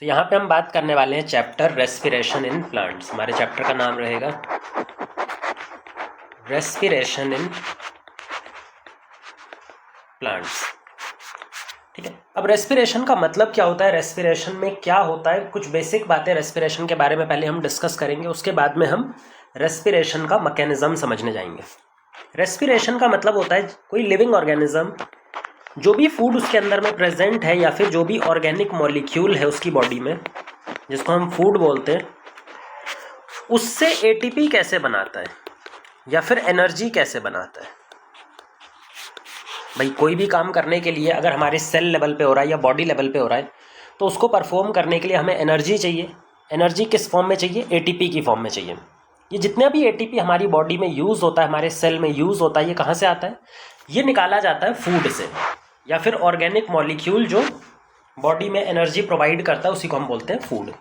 तो यहाँ पे हम बात करने वाले हैं चैप्टर रेस्पिरेशन इन प्लांट्स। हमारे चैप्टर का नाम रहेगा रेस्पिरेशन इन प्लांट्स। ठीक है, अब रेस्पिरेशन का मतलब क्या होता है, रेस्पिरेशन में क्या होता है, कुछ बेसिक बातें रेस्पिरेशन के बारे में पहले हम डिस्कस करेंगे, उसके बाद में हम रेस्पिरेशन का मैकेनिज्म समझने जाएंगे। रेस्पिरेशन का मतलब होता है कोई लिविंग ऑर्गेनिज्म, जो भी फूड उसके अंदर में प्रेजेंट है या फिर जो भी ऑर्गेनिक मॉलिक्यूल है उसकी बॉडी में, जिसको हम फूड बोलते हैं, उससे एटीपी कैसे बनाता है या फिर एनर्जी कैसे बनाता है। भाई कोई भी काम करने के लिए अगर हमारे सेल लेवल पे हो रहा है या बॉडी लेवल पे हो रहा है तो उसको परफॉर्म करने के लिए हमें एनर्जी चाहिए। एनर्जी किस फॉर्म में चाहिए? एटीपी की फॉर्म में चाहिए। ये जितना भी एटीपी हमारी बॉडी में यूज़ होता है, हमारे सेल में यूज़ होता है, ये कहाँ से आता है? ये निकाला जाता है फूड से या फिर ऑर्गेनिक मॉलिक्यूल जो बॉडी में एनर्जी प्रोवाइड करता है, उसी को हम बोलते हैं फूड।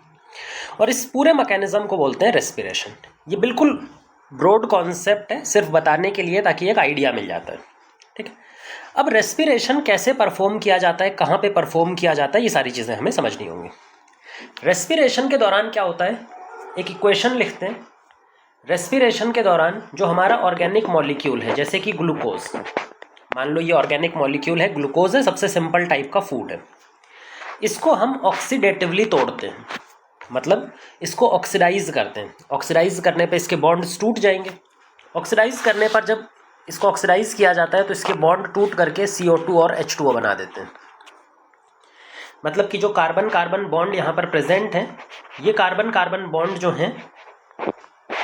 और इस पूरे मैकेनिज्म को बोलते हैं रेस्पिरेशन। ये बिल्कुल ब्रॉड कॉन्सेप्ट है, सिर्फ बताने के लिए, ताकि एक आइडिया मिल जाता है। ठीक है, अब रेस्पिरेशन कैसे परफॉर्म किया जाता है, कहाँ पे परफॉर्म किया जाता है, ये सारी चीज़ें हमें समझनी होंगी। रेस्पिरेशन के दौरान क्या होता है, एक इक्वेशन लिखते हैं। रेस्पिरेशन के दौरान जो हमारा ऑर्गेनिक मॉलिक्यूल है, जैसे कि ग्लूकोज, मान लो ये ऑर्गेनिक मॉलिक्यूल है, ग्लूकोज है, सबसे सिंपल टाइप का फूड है। इसको हम ऑक्सीडेटिवली तोड़ते हैं, मतलब इसको ऑक्सीडाइज करते हैं। ऑक्सीडाइज करने पे इसके बॉन्ड्स टूट जाएंगे। ऑक्सीडाइज करने पर जब इसको ऑक्सीडाइज किया जाता है तो इसके बॉन्ड टूट करके CO2 और H2O बना देते हैं। मतलब कि जो कार्बन कार्बन बॉन्ड यहाँ पर प्रेजेंट हैं, ये कार्बन कार्बन बॉन्ड जो हैं,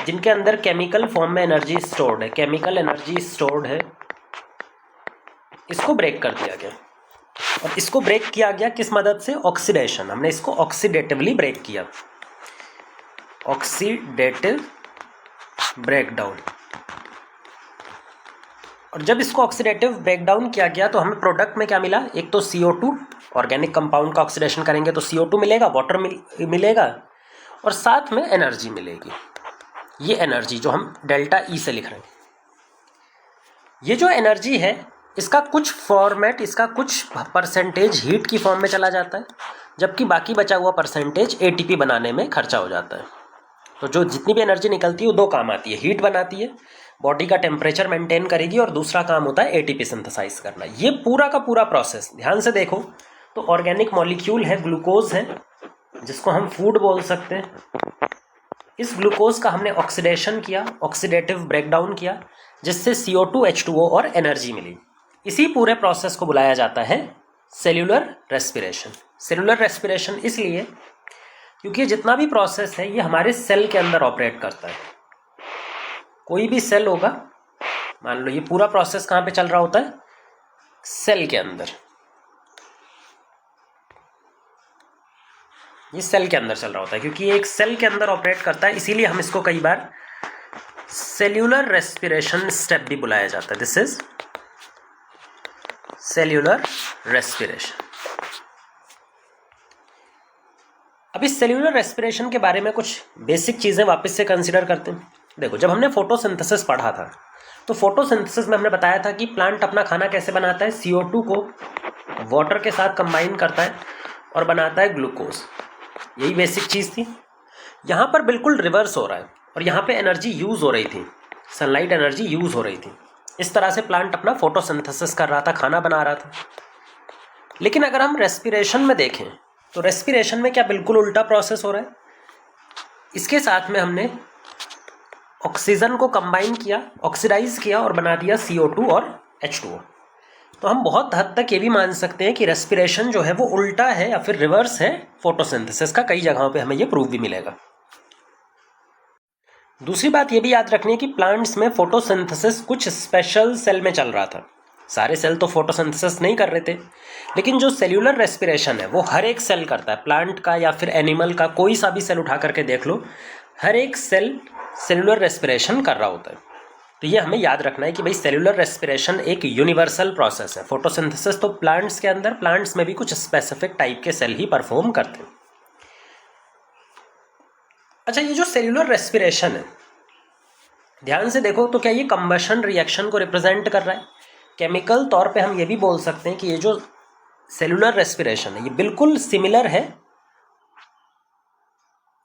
जिनके अंदर केमिकल फॉर्म में एनर्जी स्टोर्ड है, केमिकल एनर्जी स्टोर्ड है, इसको ब्रेक कर दिया गया। और इसको ब्रेक किया गया किस मदद से? ऑक्सीडेशन। हमने इसको ऑक्सीडेटिवली ब्रेक किया, ऑक्सीडेटिव ब्रेकडाउन। और जब इसको ऑक्सीडेटिव ब्रेकडाउन किया गया तो हमें प्रोडक्ट में क्या मिला? एक तो CO2, ऑर्गेनिक कंपाउंड का ऑक्सीडेशन करेंगे तो CO2 मिलेगा, वाटर मिलेगा, और साथ में एनर्जी मिलेगी। ये एनर्जी जो हम डेल्टा E से लिख रहे हैं, ये जो एनर्जी है, इसका कुछ फॉर्मेट, इसका कुछ परसेंटेज हीट की फॉर्म में चला जाता है, जबकि बाकी बचा हुआ परसेंटेज ATP बनाने में खर्चा हो जाता है। तो जो जितनी भी एनर्जी निकलती है वो दो काम आती है, हीट बनाती है, बॉडी का टेम्परेचर मेंटेन करेगी, और दूसरा काम होता है ATP सिंथेसाइज करना। ये पूरा का पूरा प्रोसेस ध्यान से देखो तो ऑर्गेनिक मॉलिक्यूल है, ग्लूकोज है, जिसको हम फूड बोल सकते हैं। इस ग्लूकोज का हमने ऑक्सीडेशन किया, ऑक्सीडेटिव ब्रेकडाउन किया, जिससे CO2 H2O और एनर्जी मिली। इसी पूरे प्रोसेस को बुलाया जाता है सेल्यूलर रेस्पिरेशन। सेल्यूलर रेस्पिरेशन इसलिए क्योंकि ये जितना भी प्रोसेस है ये हमारे सेल के अंदर ऑपरेट करता है। कोई भी सेल होगा, मान लो ये पूरा प्रोसेस कहाँ पे चल रहा होता है? सेल के अंदर। ये सेल के अंदर चल रहा होता है क्योंकि ये एक सेल के अंदर ऑपरेट करता है, इसीलिए हम इसको कई बार सेल्यूलर रेस्पिरेशन स्टेप भी बुलाया जाता है। This is cellular respiration. अब इस सेल्यूलर रेस्पिरेशन के बारे में कुछ बेसिक चीज़ें वापस से कंसिडर करते हैं। देखो, जब हमने फोटोसिंथेसिस पढ़ा था तो फोटोसिंथेसिस में हमने बताया था कि प्लांट अपना खाना कैसे बनाता है? CO2 को वाटर के साथ कंबाइन करता है और बनाता है ग्लूकोज। यही बेसिक चीज़ थी। यहाँ पर बिल्कुल रिवर्स हो रहा है, और यहाँ पे एनर्जी यूज़ हो रही थी, सनलाइट एनर्जी यूज़ हो रही थी। इस तरह से प्लांट अपना फोटोसिंथेसिस कर रहा था, खाना बना रहा था। लेकिन अगर हम रेस्पिरेशन में देखें तो रेस्पिरेशन में क्या बिल्कुल उल्टा प्रोसेस हो रहा है? इसके साथ में हमने ऑक्सीजन को कंबाइन किया, ऑक्सीडाइज किया और बना दिया CO2 और H2O। तो हम बहुत हद तक ये भी मान सकते हैं कि रेस्पिरेशन जो है वो उल्टा है या फिर रिवर्स है फोटोसिंथेसिस का। कई जगहों पे हमें ये प्रूफ भी मिलेगा। दूसरी बात ये भी याद रखनी है कि प्लांट्स में फोटोसिंथेसिस कुछ स्पेशल सेल में चल रहा था। सारे सेल तो फोटोसिंथेसिस नहीं कर रहे थे, लेकिन जो सेल्यूलर रेस्पिरेशन है वो हर एक सेल करता है। प्लांट का या फिर एनिमल का कोई सा भी सेल उठा करके देख लो, हर एक सेल सेल्यूलर रेस्पिरेशन कर रहा होता है। तो ये हमें याद रखना है कि भाई सेल्यूलर रेस्पिरेशन एक यूनिवर्सल प्रोसेस है। फोटोसिंथेसिस तो प्लांट्स के अंदर, प्लांट्स में भी कुछ स्पेसिफिक टाइप के सेल ही परफॉर्म करते हैं। अच्छा, ये जो सेल्यूलर रेस्पिरेशन है, ध्यान से देखो तो क्या ये कंबशन रिएक्शन को रिप्रेजेंट कर रहा है? केमिकल तौर पे हम ये भी बोल सकते हैं कि ये जो सेल्यूलर रेस्पिरेशन है ये बिल्कुल सिमिलर है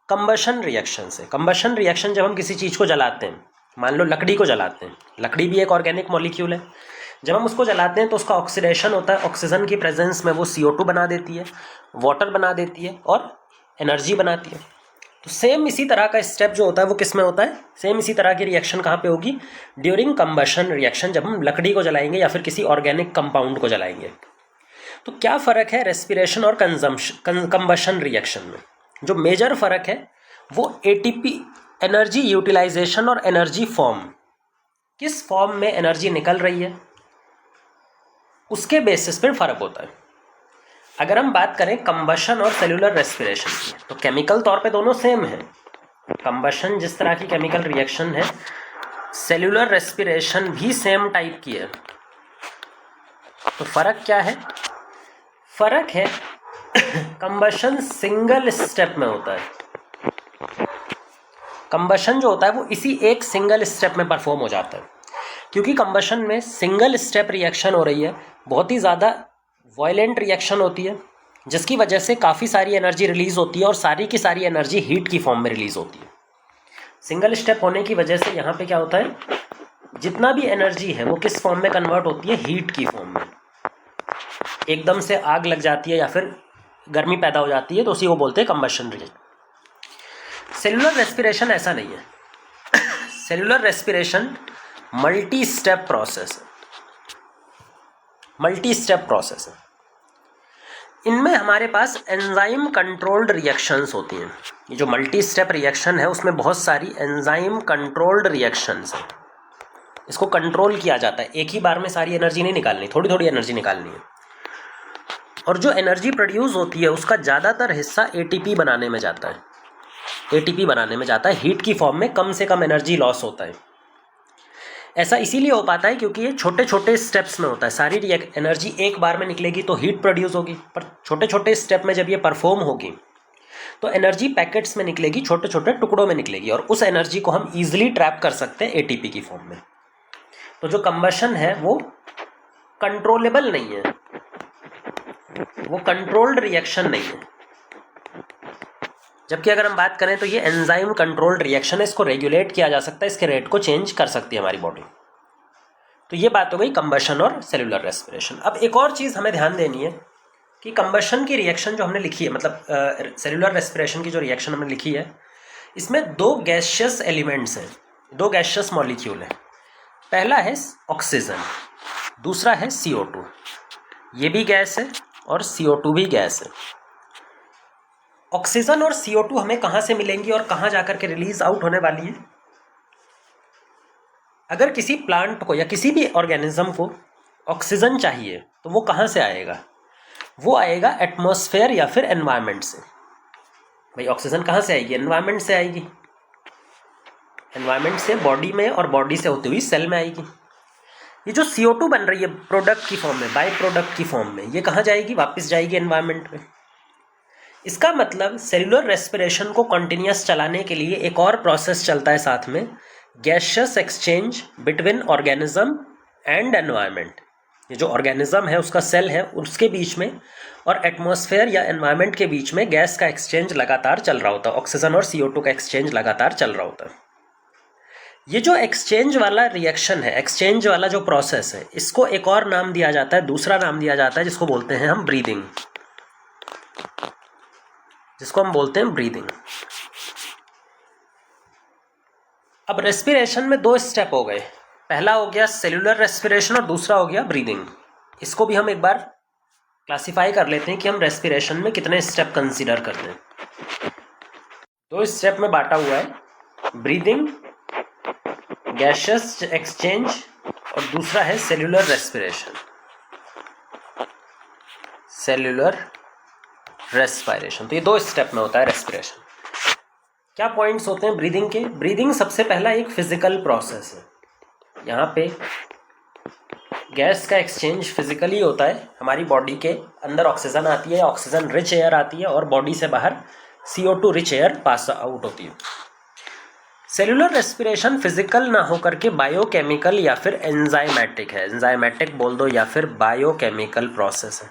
कंबशन रिएक्शन से। कंबशन रिएक्शन जब हम किसी चीज़ को जलाते हैं, मान लो लकड़ी को जलाते हैं, लकड़ी भी एक ऑर्गेनिक मॉलिक्यूल है। जब हम उसको जलाते हैं तो उसका ऑक्सीडेशन होता है, ऑक्सीजन की प्रेजेंस में वो CO2 बना देती है, वाटर बना देती है और एनर्जी बनाती है। तो सेम इसी तरह का स्टेप जो होता है वो किस में होता है, सेम इसी तरह की रिएक्शन कहाँ पे होगी, ड्यूरिंग कंबशन रिएक्शन, जब हम लकड़ी को जलाएंगे या फिर किसी ऑर्गेनिक कंपाउंड को जलाएंगे। तो क्या फ़र्क है रेस्पिरेशन और कंबशन रिएक्शन में? जो मेजर फ़र्क है वो ATP एनर्जी यूटिलाइजेशन और एनर्जी फॉर्म, किस फॉर्म में एनर्जी निकल रही है उसके बेसिस पर फ़र्क होता है। अगर हम बात करें कंबशन और सेलुलर रेस्पिरेशन की, तो केमिकल तौर पे दोनों सेम है। कंबशन जिस तरह की केमिकल रिएक्शन है, सेलुलर रेस्पिरेशन भी सेम टाइप की है। तो फ़र्क क्या है? फ़र्क है कंबशन सिंगल स्टेप में होता है। कंबशन जो होता है वो इसी एक सिंगल स्टेप में परफॉर्म हो जाता है, क्योंकि कंबशन में सिंगल स्टेप रिएक्शन हो रही है, बहुत ही ज़्यादा वायलेंट रिएक्शन होती है, जिसकी वजह से काफ़ी सारी एनर्जी रिलीज़ होती है और सारी की सारी एनर्जी हीट की फॉर्म में रिलीज़ होती है। सिंगल स्टेप होने की वजह से यहाँ पे क्या होता है, जितना भी एनर्जी है वो किस फॉर्म में कन्वर्ट होती है, हीट की फॉर्म में। एकदम से आग लग जाती है या फिर गर्मी पैदा हो जाती है, तो उसी को बोलते हैं कंबशन रिएक्शन। सेलुलर रेस्पिरेशन ऐसा नहीं है। Cellular respiration multi step process है, मल्टी स्टेप प्रोसेस है। इनमें हमारे पास एंजाइम कंट्रोल्ड रिएक्शंस होती हैं। ये जो मल्टी स्टेप रिएक्शन है उसमें बहुत सारी एंजाइम कंट्रोल्ड रिएक्शंस हैं। इसको कंट्रोल किया जाता है, एक ही बार में सारी एनर्जी नहीं निकालनी, थोड़ी थोड़ी एनर्जी निकालनी है। और जो एनर्जी प्रोड्यूस होती है उसका ज़्यादातर हिस्सा ATP बनाने में जाता है, ATP बनाने में जाता है। हीट की फॉर्म में कम से कम एनर्जी लॉस होता है। ऐसा इसीलिए हो पाता है क्योंकि ये छोटे छोटे स्टेप्स में होता है। सारी एनर्जी एक बार में निकलेगी तो हीट प्रोड्यूस होगी, पर छोटे छोटे स्टेप में जब ये परफॉर्म होगी तो एनर्जी पैकेट्स में निकलेगी, छोटे छोटे टुकड़ों में निकलेगी, और उस एनर्जी को हम ईजिली ट्रैप कर सकते हैं ATP की फॉर्म में। तो जो कंबशन है वो कंट्रोलेबल नहीं है, वो कंट्रोल्ड रिएक्शन नहीं है। जबकि अगर हम बात करें तो ये एंजाइम कंट्रोल्ड रिएक्शन है, इसको रेगुलेट किया जा सकता है, इसके रेट को चेंज कर सकती है हमारी बॉडी। तो ये बात हो गई कंबशन और सेलुलर रेस्पिरेशन। अब एक और चीज़ हमें ध्यान देनी है कि कंबशन की रिएक्शन जो हमने लिखी है, मतलब सेलुलर रेस्पिरेशन की जो रिएक्शन हमने लिखी है, इसमें दो गैसियस एलिमेंट्स हैं, दो गैसियस मॉलिक्यूल हैं। पहला है ऑक्सीजन, दूसरा है CO2। ये भी गैस है और CO2 भी गैस है। ऑक्सीजन और CO2 हमें कहाँ से मिलेंगी और कहाँ जाकर के रिलीज आउट होने वाली है? अगर किसी प्लांट को या किसी भी ऑर्गेनिज्म को ऑक्सीजन चाहिए तो वो कहाँ से आएगा? वो आएगा एटमॉस्फेयर या फिर एनवायरनमेंट से। भाई ऑक्सीजन कहाँ से आएगी? एनवायरनमेंट से आएगी। एनवायरनमेंट से बॉडी में, और बॉडी से होती हुई सेल में आएगी। ये जो CO2 बन रही है प्रोडक्ट की फॉर्म में, बाई प्रोडक्ट की फॉर्म में, ये कहाँ जाएगी? वापस जाएगी एनवायरनमेंट में। इसका मतलब सेलुलर रेस्पिरेशन को कंटिन्यूस चलाने के लिए एक और प्रोसेस चलता है साथ में, gaseous exchange between organism and environment. ये जो ऑर्गेनिज्म है, उसका सेल है, उसके बीच में और एटमॉस्फेयर या एनवायरनमेंट के बीच में गैस का एक्सचेंज लगातार चल रहा होता है। ऑक्सीजन और CO2 का एक्सचेंज लगातार चल रहा होता है। ये जो एक्सचेंज वाला रिएक्शन है, एक्सचेंज वाला जो प्रोसेस है, इसको एक और नाम दिया जाता है, दूसरा नाम दिया जाता है, जिसको बोलते हैं हम ब्रीदिंग, जिसको हम बोलते हैं ब्रीदिंग। अब रेस्पिरेशन में दो स्टेप हो गए, पहला हो गया सेलुलर रेस्पिरेशन और दूसरा हो गया ब्रीदिंग। इसको भी हम एक बार क्लासिफाई कर लेते हैं कि हम रेस्पिरेशन में कितने स्टेप कंसीडर करते हैं। दो स्टेप में बांटा हुआ है, ब्रीदिंग, गैसियस एक्सचेंज, और दूसरा है सेलुलर रेस्पिरेशन, सेलुलर रेस्पिरेशन। तो ये दो स्टेप में होता है रेस्पिरेशन। क्या पॉइंट्स होते हैं ब्रीदिंग के? ब्रीदिंग सबसे पहला एक फिजिकल प्रोसेस है। यहाँ पे गैस का एक्सचेंज फिजिकली होता है। हमारी बॉडी के अंदर ऑक्सीजन आती है, ऑक्सीजन रिच एयर आती है, और बॉडी से बाहर CO2 rich air pass out होती है। सेलुलर रेस्पिरेशन फिजिकल ना होकर के बायोकेमिकल या फिर एंजाइमेटिक है। एंजाइमेटिक बोल दो या फिर बायोकेमिकल प्रोसेस है,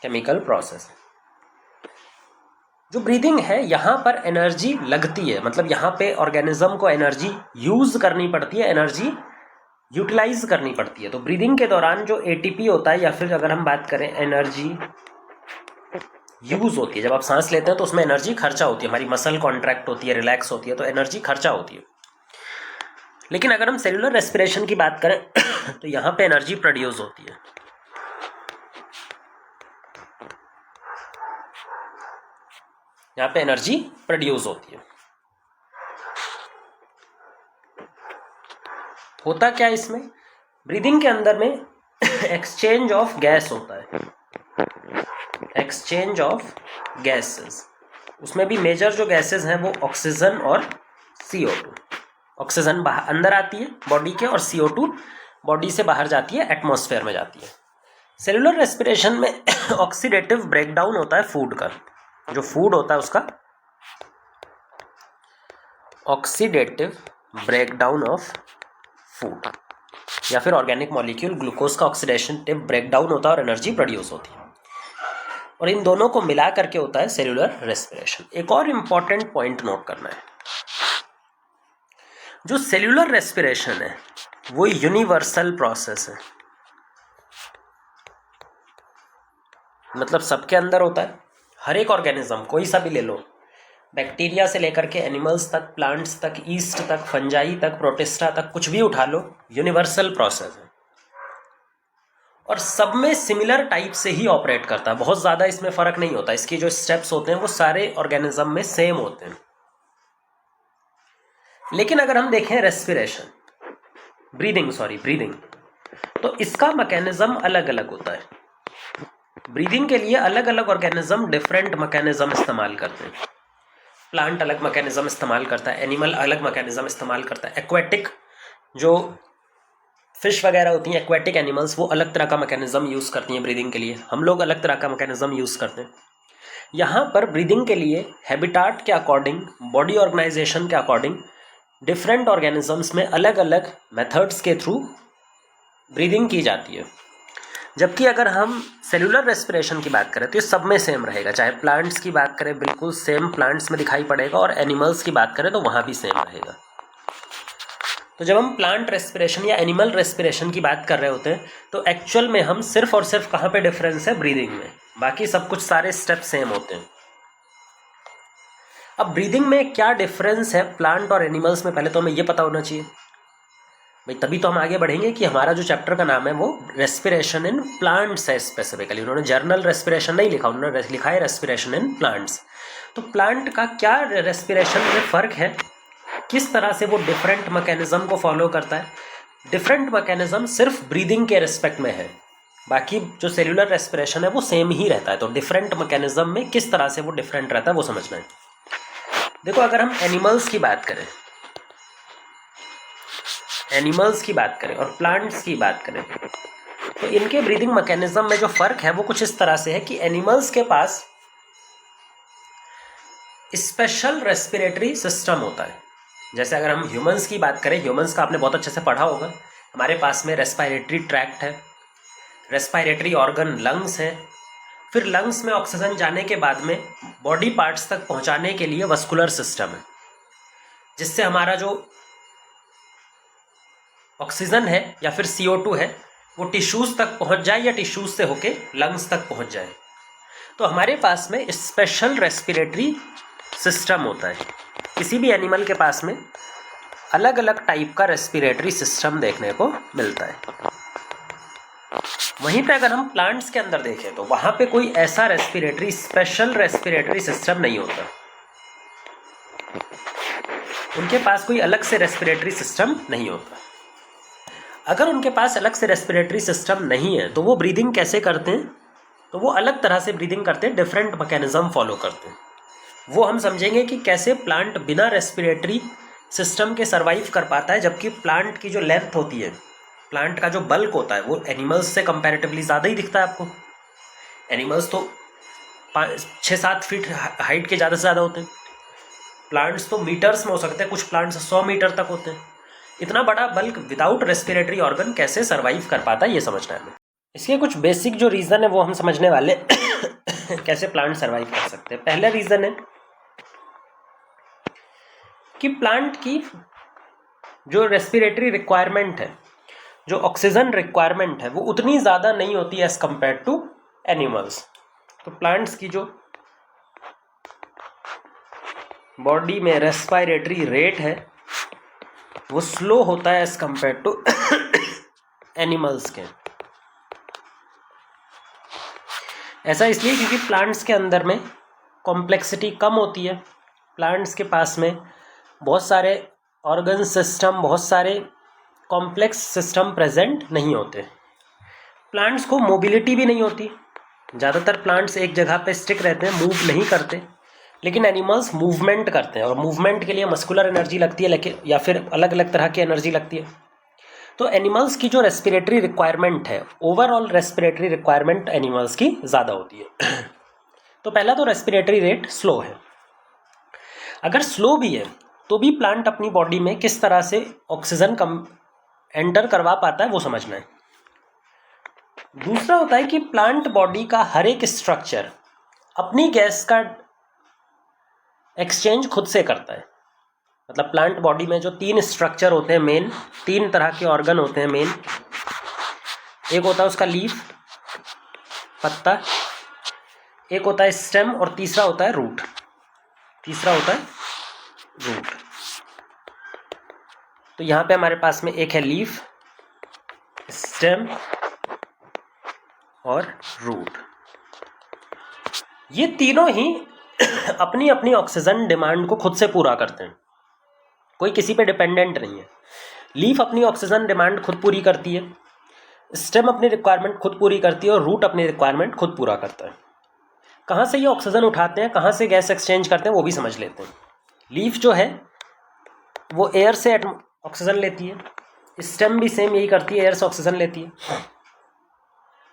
केमिकल प्रोसेस है। जो ब्रीदिंग है यहाँ पर एनर्जी लगती है, मतलब यहाँ पे ऑर्गेनिज्म को एनर्जी यूज करनी पड़ती है, एनर्जी यूटिलाइज करनी पड़ती है। तो ब्रीदिंग के दौरान जो एटीपी होता है, या फिर अगर हम बात करें एनर्जी यूज होती है, जब आप सांस लेते हैं तो उसमें एनर्जी खर्चा होती है, हमारी मसल कॉन्ट्रैक्ट होती है, रिलैक्स होती है, तो एनर्जी खर्चा होती है। लेकिन अगर हम सेलुलर रेस्पिरेशन की बात करें तो यहाँ पे एनर्जी प्रोड्यूस होती है। यहाँ पे एनर्जी प्रोड्यूस होती है। होता क्या है इसमें, ब्रीदिंग के अंदर में एक्सचेंज ऑफ गैस होता है, एक्सचेंज ऑफ गैसेस। उसमें भी मेजर जो गैसेस हैं वो ऑक्सीजन और CO2। ऑक्सीजन बाहर अंदर आती है बॉडी के, और CO2 बॉडी से बाहर जाती है, एटमॉस्फेयर में जाती है। सेलुलर रेस्पिरेशन में ऑक्सीडेटिव ब्रेकडाउन होता है फूड का, जो फूड होता है उसका ऑक्सीडेटिव ब्रेकडाउन ऑफ फूड, या फिर ऑर्गेनिक मॉलिक्यूल ग्लूकोज का ऑक्सीडेटिव ब्रेकडाउन होता है और एनर्जी प्रोड्यूस होती है, और इन दोनों को मिला करके होता है सेलुलर रेस्पिरेशन। एक और इंपॉर्टेंट पॉइंट नोट करना है, जो सेल्यूलर रेस्पिरेशन है वो यूनिवर्सल प्रोसेस है, मतलब सबके अंदर होता है। हर एक ऑर्गेनिज्म कोई सा भी ले लो, बैक्टीरिया से लेकर के एनिमल्स तक, प्लांट्स तक, ईस्ट तक, फंजाई तक, प्रोटिस्टा तक, कुछ भी उठा लो, यूनिवर्सल प्रोसेस है और सब में सिमिलर टाइप से ही ऑपरेट करता है। बहुत ज़्यादा इसमें फ़र्क नहीं होता, इसके जो स्टेप्स होते हैं वो सारे ऑर्गेनिज्म में सेम होते हैं। लेकिन अगर हम देखें रेस्पिरेशन, ब्रीदिंग, तो इसका मैकेनिज्म अलग अलग होता है। ब्रीदिंग के लिए अलग अलग ऑर्गेनिज्म डिफरेंट मैकेनिज्म इस्तेमाल करते हैं। प्लांट अलग मैकेनिज्म इस्तेमाल करता है, एनिमल अलग मैकेनिज्म इस्तेमाल करता है, एक्वेटिक जो फिश वगैरह होती हैं, एक्वेटिक एनिमल्स, वो अलग तरह का मैकेनिज्म यूज़ करती हैं ब्रीदिंग के लिए, हम लोग अलग तरह का मैकेनिज्म यूज़ करते हैं। यहाँ पर ब्रीदिंग के लिए हैबिटाट के अकॉर्डिंग, बॉडी ऑर्गेनाइजेशन के अकॉर्डिंग डिफरेंट ऑर्गेनिजम्स में अलग अलग मेथड्स के थ्रू ब्रीदिंग की जाती है। जबकि अगर हम सेलुलर रेस्पिरेशन की बात करें तो ये सब में सेम रहेगा, चाहे प्लांट्स की बात करें बिल्कुल सेम प्लांट्स में दिखाई पड़ेगा, और एनिमल्स की बात करें तो वहाँ भी सेम रहेगा। तो जब हम प्लांट रेस्पिरेशन या एनिमल रेस्पिरेशन की बात कर रहे होते हैं तो एक्चुअल में हम सिर्फ और सिर्फ कहाँ पे डिफरेंस है, ब्रीदिंग में, बाकी सब कुछ सारे स्टेप सेम होते हैं। अब ब्रीदिंग में क्या डिफरेंस है प्लांट और एनिमल्स में, पहले तो हमें ये पता होना चाहिए भाई, तभी तो हम आगे बढ़ेंगे कि हमारा जो चैप्टर का नाम है वो रेस्पिरेशन इन प्लांट्स है। स्पेसिफिकली उन्होंने जर्नल रेस्पिरेशन नहीं लिखा, उन्होंने लिखा है रेस्पिरेशन इन प्लांट्स। तो प्लांट का क्या रेस्पिरेशन में फ़र्क है, किस तरह से वो डिफरेंट मैकेनिज्म को फॉलो करता है। डिफरेंट मैकेनिज्म सिर्फ ब्रीदिंग के रिस्पेक्ट में है, बाकी जो सेल्यूलर रेस्पिरेशन है वो सेम ही रहता है। तो डिफरेंट मैकेनिज्म में किस तरह से वो डिफरेंट रहता है वो समझना है। देखो अगर हम एनिमल्स की बात करें, और प्लांट्स की बात करें, तो इनके ब्रीदिंग मैकेनिज्म में जो फर्क है वो कुछ इस तरह से है कि एनिमल्स के पास स्पेशल रेस्पिरेटरी सिस्टम होता है। जैसे अगर हम ह्यूमंस की बात करें, ह्यूमंस का आपने बहुत अच्छे से पढ़ा होगा, हमारे पास में रेस्पिरेटरी ट्रैक्ट है, रेस्पिरेटरी ऑर्गन लंग्स है, फिर लंग्स में ऑक्सीजन जाने के बाद में बॉडी पार्ट्स तक पहुंचाने के लिए वस्कुलर सिस्टम है, जिससे हमारा जो ऑक्सीजन है या फिर CO2 है वो टिश्यूज़ तक पहुंच जाए या टिश्यूज़ से होके लंग्स तक पहुंच जाए। तो हमारे पास में स्पेशल रेस्पिरेटरी सिस्टम होता है। किसी भी एनिमल के पास में अलग अलग टाइप का रेस्पिरेटरी सिस्टम देखने को मिलता है। वहीं पे अगर हम प्लांट्स के अंदर देखें तो वहाँ पे कोई ऐसा स्पेशल रेस्पिरेटरी सिस्टम नहीं होता, उनके पास कोई अलग से रेस्पिरेटरी सिस्टम नहीं होता। अगर उनके पास अलग से रेस्पिरेटरी सिस्टम नहीं है तो वो ब्रीदिंग कैसे करते हैं, तो वो अलग तरह से ब्रीदिंग करते हैं, डिफरेंट मैकेनिज्म फॉलो करते हैं। वो हम समझेंगे कि कैसे प्लांट बिना रेस्पिरेटरी सिस्टम के सर्वाइव कर पाता है, जबकि प्लांट की जो लेंथ होती है, प्लांट का जो बल्क होता है वो एनिमल्स से कंपैरेटिवली ज़्यादा ही दिखता है आपको। एनिमल्स तो 6-7 फीट हाइट के ज़्यादा से ज़्यादा होते हैं, प्लांट्स तो मीटर्स में हो सकते हैं, कुछ प्लांट्स 100 मीटर तक होते हैं। इतना बड़ा बल्क विदाउट रेस्पिरेटरी ऑर्गन कैसे सर्वाइव कर पाता है ये समझना है हमें। इसके कुछ बेसिक जो रीज़न है वो हम समझने वाले कैसे प्लांट सर्वाइव कर सकते हैं। पहला रीज़न है कि प्लांट की जो रेस्पिरेटरी रिक्वायरमेंट है, जो ऑक्सीजन रिक्वायरमेंट है, वो उतनी ज़्यादा नहीं होती एज कंपेयर टू एनिमल्स। तो प्लांट्स की जो बॉडी में रेस्पिरेटरी रेट है वो स्लो होता है एज कंपेयर टू एनिमल्स के। ऐसा इसलिए क्योंकि प्लांट्स के अंदर में कॉम्प्लेक्सिटी कम होती है, प्लांट्स के पास में बहुत सारे ऑर्गन सिस्टम, बहुत सारे कॉम्प्लेक्स सिस्टम प्रेजेंट नहीं होते। प्लांट्स को मोबिलिटी भी नहीं होती, ज़्यादातर प्लांट्स एक जगह पे स्टिक रहते हैं, मूव नहीं करते। लेकिन एनिमल्स मूवमेंट करते हैं और मूवमेंट के लिए मस्कुलर एनर्जी लगती है, लेकिन या फिर अलग अलग तरह की एनर्जी लगती है। तो एनिमल्स की जो रेस्पिरेटरी रिक्वायरमेंट है, ओवरऑल रेस्पिरेटरी रिक्वायरमेंट एनिमल्स की ज़्यादा होती है। तो पहला तो रेस्पिरेटरी रेट स्लो है। अगर स्लो भी है तो भी प्लांट अपनी बॉडी में किस तरह से ऑक्सीजन कम एंटर करवा पाता है वो समझना है। दूसरा होता है कि प्लांट बॉडी का हर एक स्ट्रक्चर अपनी गैस का एक्सचेंज खुद से करता है। मतलब प्लांट बॉडी में जो 3 स्ट्रक्चर होते हैं मेन, 3 तरह के ऑर्गन होते हैं मेन। एक होता है उसका लीफ, पत्ता, एक होता है स्टेम और तीसरा होता है रूट। तो यहाँ पे हमारे पास में एक है लीफ, स्टेम और रूट। ये तीनों ही अपनी अपनी ऑक्सीजन डिमांड को खुद से पूरा करते हैं, कोई किसी पे डिपेंडेंट नहीं है। लीफ अपनी ऑक्सीजन डिमांड खुद पूरी करती है, स्टेम अपनी रिक्वायरमेंट खुद पूरी करती है और रूट अपनी रिक्वायरमेंट खुद पूरा करता है। कहाँ से ये ऑक्सीजन उठाते हैं, कहाँ से गैस एक्सचेंज करते हैं वो भी समझ लेते हैं। लीफ जो है वो एयर से ऑक्सीजन लेती है, स्टेम भी सेम यही करती है, एयर से ऑक्सीजन लेती है।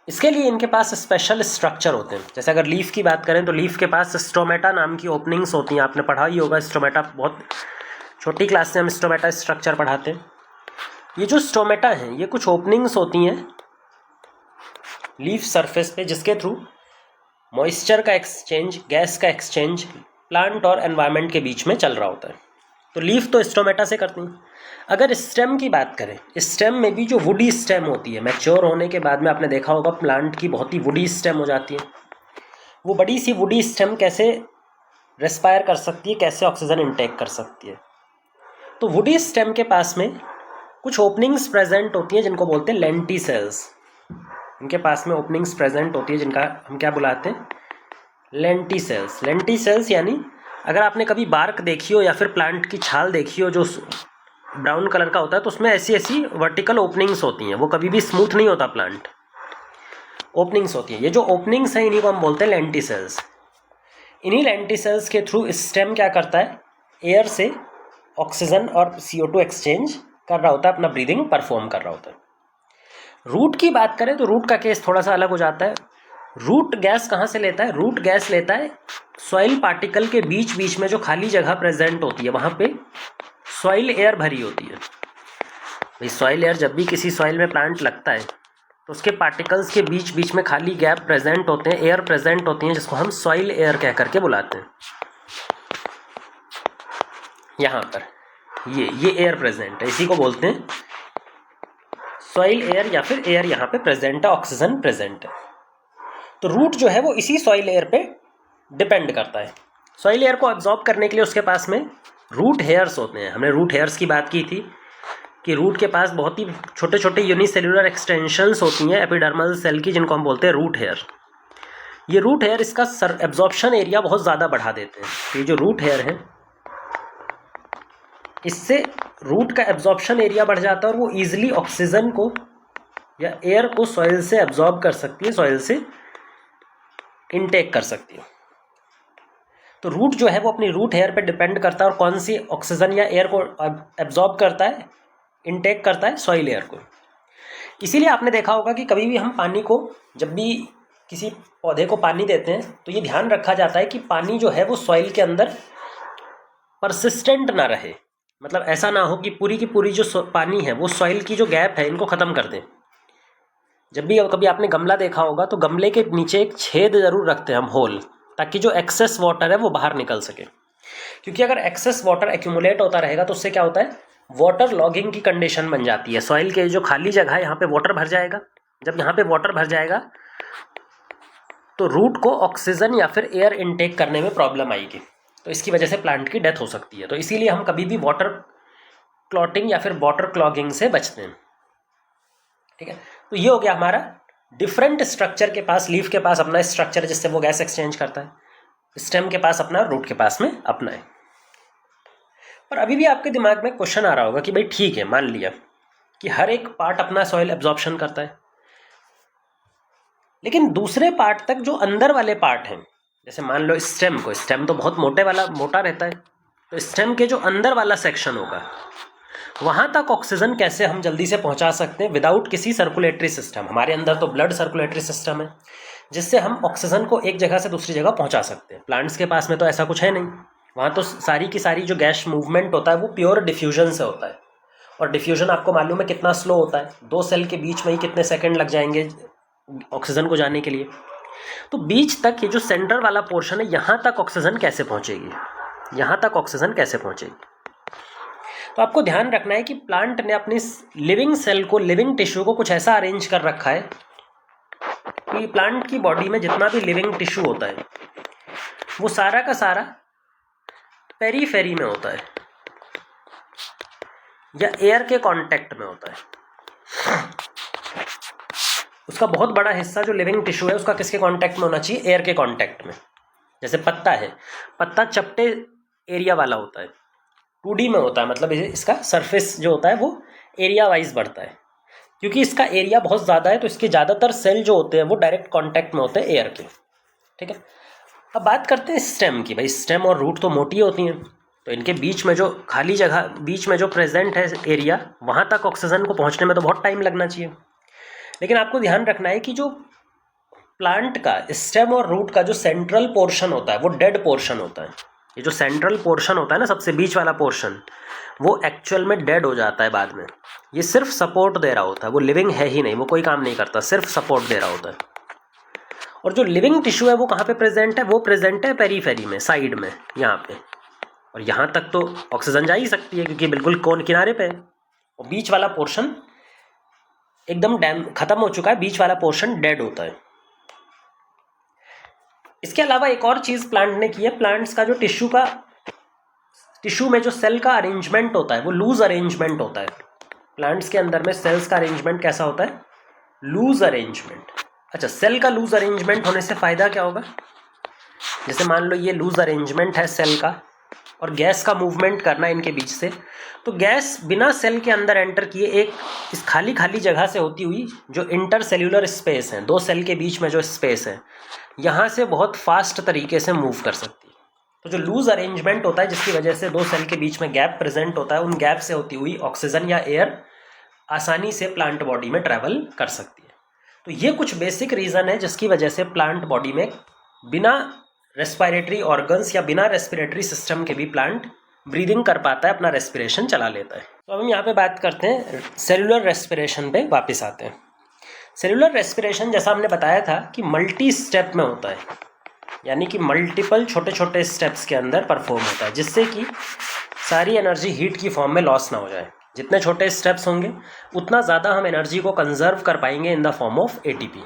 इसके लिए इनके पास स्पेशल स्ट्रक्चर होते हैं। जैसे अगर लीफ की बात करें तो लीफ के पास स्टोमेटा नाम की ओपनिंग्स होती हैं, आपने पढ़ा ही होगा स्टोमेटा, बहुत छोटी क्लास से हम स्टोमेटा स्ट्रक्चर पढ़ाते हैं। ये जो स्टोमेटा हैं ये कुछ ओपनिंग्स होती हैं लीफ सरफेस पे, जिसके थ्रू मॉइस्चर का एक्सचेंज, गैस का एक्सचेंज प्लांट और एनवायरनमेंट के बीच में चल रहा होता है। तो लीफ तो स्टोमेटा से करती हैं। अगर स्टेम की बात करें, स्टेम में भी जो वुडी स्टेम होती है, मैच्योर होने के बाद में आपने देखा होगा प्लांट की बहुत ही वुडी स्टेम हो जाती है। वो बड़ी सी वुडी स्टेम कैसे रेस्पायर कर सकती है, कैसे ऑक्सीजन इनटेक कर सकती है। तो वुडी स्टेम के पास में कुछ ओपनिंग्स प्रेजेंट होती हैं जिनको बोलते हैं लेंटिसेल्स। इनके पास में ओपनिंग्स प्रेजेंट होती है जिनका हम क्या बुलाते हैं, लेंटिसेल्स। लेंटिसेल्स यानी अगर आपने कभी बार्क देखी हो या फिर प्लांट की छाल देखी हो जो ब्राउन कलर का होता है, तो उसमें ऐसी ऐसी वर्टिकल ओपनिंग्स होती हैं। वो कभी भी स्मूथ नहीं होता प्लांट, ओपनिंग्स होती हैं। ये जो ओपनिंग्स हैं इन्हीं को हम बोलते हैं लेंटिसेल्स। इन्हीं लेंटिसेल्स के थ्रू स्टेम क्या करता है, एयर से ऑक्सीजन और CO2 एक्सचेंज कर रहा होता है, अपना ब्रीदिंग परफॉर्म कर रहा होता है। रूट की बात करें तो रूट का केस थोड़ा सा अलग हो जाता है। रूट गैस कहाँ से लेता है, रूट गैस लेता है सॉइल पार्टिकल के बीच बीच में जो खाली जगह प्रेजेंट होती है, वहाँ पे सॉइल एयर भरी होती है। भाई सॉइल एयर, जब भी किसी सॉइल में प्लांट लगता है तो उसके पार्टिकल्स के बीच बीच में खाली गैप प्रेजेंट होते हैं, एयर प्रेजेंट होती हैं, जिसको हम सॉइल एयर कह करके बुलाते हैं। यहाँ पर ये एयर प्रेजेंट है, इसी को बोलते हैं सॉइल एयर, या फिर एयर यहाँ पे प्रेजेंट है, ऑक्सीजन प्रेजेंट है। तो रूट जो है वो इसी सॉइल एयर पे डिपेंड करता है। सॉइल एयर को एब्जॉर्ब करने के लिए उसके पास में रूट हेयर्स होते हैं। हमने रूट हेयर्स की बात की थी कि रूट के पास बहुत ही छोटे छोटे यूनिसेल्युलर एक्सटेंशंस होती हैं एपिडर्मल सेल की, जिनको हम बोलते हैं रूट हेयर। ये रूट हेयर इसका एब्जॉर्प्शन एरिया बहुत ज़्यादा बढ़ा देते हैं। तो ये जो रूट हेयर है इससे रूट का एब्जॉर्प्शन एरिया बढ़ जाता है और वो ईजिली ऑक्सीजन को या एयर को सॉइल से एब्जॉर्ब कर सकती है, सॉइल से इनटेक कर सकती है। तो रूट जो है वो अपनी रूट हेयर पे डिपेंड करता है और कौन सी ऑक्सीजन या एयर को एब्जॉर्ब करता है, इनटेक करता है, सॉइल एयर को। इसीलिए आपने देखा होगा कि कभी भी हम पानी को, जब भी किसी पौधे को पानी देते हैं तो ये ध्यान रखा जाता है कि पानी जो है वो सॉइल के अंदर परसिस्टेंट ना रहे। मतलब ऐसा ना हो कि पूरी की पूरी जो पानी है वो सॉइल की जो गैप है इनको ख़त्म कर दें। जब भी कभी आपने गमला देखा होगा तो गमले के नीचे एक छेद जरूर रखते हैं हम, होल, ताकि जो एक्सेस वाटर है वो बाहर निकल सके। क्योंकि अगर एक्सेस वाटर एक्यूमुलेट होता रहेगा तो उससे क्या होता है, वाटर लॉगिंग की कंडीशन बन जाती है। सॉइल के जो खाली जगह है यहाँ पे वाटर भर जाएगा। जब यहाँ पे वाटर भर जाएगा तो रूट को ऑक्सीजन या फिर एयर इनटेक करने में प्रॉब्लम आएगी, तो इसकी वजह से प्लांट की डेथ हो सकती है। तो इसीलिए हम कभी भी वाटर क्लॉटिंग या फिर वाटर क्लॉगिंग से बचते हैं। ठीक है, तो ये हो गया हमारा डिफरेंट स्ट्रक्चर के पास, लीफ के पास अपना स्ट्रक्चर जिससे वो गैस एक्सचेंज करता है, स्टेम के पास अपना, रूट के पास में अपना है। पर अभी भी आपके दिमाग में क्वेश्चन आ रहा होगा कि भाई ठीक है, मान लिया कि हर एक पार्ट अपना सॉइल एब्जॉर्प्शन करता है, लेकिन दूसरे पार्ट तक जो अंदर वाले पार्ट हैं, जैसे मान लो स्टेम को, स्टेम तो बहुत मोटा रहता है, तो स्टेम के जो अंदर वाला सेक्शन होगा वहाँ तक ऑक्सीजन कैसे हम जल्दी से पहुँचा सकते हैं विदाउट किसी सर्कुलेटरी सिस्टम। हमारे अंदर तो ब्लड सर्कुलेटरी सिस्टम है जिससे हम ऑक्सीजन को एक जगह से दूसरी जगह पहुँचा सकते हैं। प्लांट्स के पास में तो ऐसा कुछ है नहीं, वहाँ तो सारी की सारी जो गैस मूवमेंट होता है वो प्योर डिफ्यूजन से होता है, और डिफ्यूजन आपको मालूम है कितना स्लो होता है, 2 सेल के बीच में ही कितने सेकंड लग जाएंगे ऑक्सीजन को जाने के लिए। तो बीच तक ये जो सेंटर वाला पोर्शन है, यहाँ तक ऑक्सीजन कैसे पहुँचेगी, यहाँ तक ऑक्सीजन कैसे पहुँचेगी। तो आपको ध्यान रखना है कि प्लांट ने अपनी लिविंग सेल को, लिविंग टिश्यू को कुछ ऐसा अरेंज कर रखा है कि प्लांट की बॉडी में जितना भी लिविंग टिश्यू होता है वो सारा का सारा पेरीफेरी में होता है या एयर के कांटेक्ट में होता है। उसका बहुत बड़ा हिस्सा जो लिविंग टिश्यू है उसका किसके कांटेक्ट में होना चाहिए, एयर के कांटेक्ट में। जैसे पत्ता है, पत्ता चपटे एरिया वाला होता है, 2D में होता है, मतलब इसका सरफेस जो होता है वो एरिया वाइज बढ़ता है। क्योंकि इसका एरिया बहुत ज़्यादा है तो इसके ज़्यादातर सेल जो होते हैं वो डायरेक्ट कांटेक्ट में होते हैं एयर के। ठीक है, अब बात करते हैं स्टेम की। भाई स्टेम और रूट तो मोटी होती हैं, तो इनके बीच में जो खाली जगह, बीच में जो प्रेजेंट है एरिया, वहाँ तक ऑक्सीजन को पहुँचने में तो बहुत टाइम लगना चाहिए। लेकिन आपको ध्यान रखना है कि जो प्लांट का स्टेम और रूट का जो सेंट्रल पोर्शन होता है वो डेड पोर्शन होता है। ये जो सेंट्रल पोर्शन होता है ना, सबसे बीच वाला पोर्शन, वो एक्चुअल में डेड हो जाता है बाद में। ये सिर्फ सपोर्ट दे रहा होता है, वो लिविंग है ही नहीं, वो कोई काम नहीं करता, सिर्फ सपोर्ट दे रहा होता है। और जो लिविंग टिश्यू है वो कहाँ पे प्रेजेंट है, वो प्रेजेंट है पेरीफेरी में, साइड में, यहाँ पे। और यहाँ तक तो ऑक्सीजन जा ही सकती है क्योंकि बिल्कुल कोन किनारे पे है, और बीच वाला पोर्शन एकदम डैम खत्म हो चुका है, बीच वाला पोर्शन डेड होता है। इसके अलावा एक और चीज़ प्लांट ने की है, प्लांट्स का जो टिश्यू में जो सेल का अरेंजमेंट होता है वो लूज अरेंजमेंट होता है। प्लांट्स के अंदर में सेल्स का अरेंजमेंट कैसा होता है, लूज अरेंजमेंट। अच्छा, सेल का लूज अरेंजमेंट होने से फ़ायदा क्या होगा, जैसे मान लो ये लूज अरेंजमेंट है सेल का और गैस का मूवमेंट करना है इनके बीच से, तो गैस बिना सेल के अंदर एंटर किए एक इस खाली जगह से होती हुई जो इंटरसेल्यूलर स्पेस है, 2 सेल के बीच में जो स्पेस है, यहाँ से बहुत फास्ट तरीके से मूव कर सकती है। तो जो लूज अरेंजमेंट होता है जिसकी वजह से 2 सेल के बीच में गैप प्रेजेंट होता है, उन गैप से होती हुई ऑक्सीजन या एयर आसानी से प्लांट बॉडी में ट्रैवल कर सकती है। तो ये कुछ बेसिक रीज़न है जिसकी वजह से प्लांट बॉडी में बिना रेस्पिरेटरी ऑर्गन्स या बिना रेस्पिरेटरी सिस्टम के भी प्लांट ब्रीदिंग कर पाता है, अपना रेस्पिरेशन चला लेता है। तो अब हम यहाँ पे बात करते हैं सेलुलर रेस्पिरेशन पे वापस आते हैं। सेलुलर रेस्पिरेशन जैसा हमने बताया था कि मल्टी स्टेप में होता है, यानी कि मल्टीपल छोटे छोटे स्टेप्स के अंदर परफॉर्म होता है, जिससे कि सारी एनर्जी हीट की फॉर्म में लॉस ना हो जाए। जितने छोटे स्टेप्स होंगे उतना ज़्यादा हम एनर्जी को कंजर्व कर पाएंगे in the form of ATP.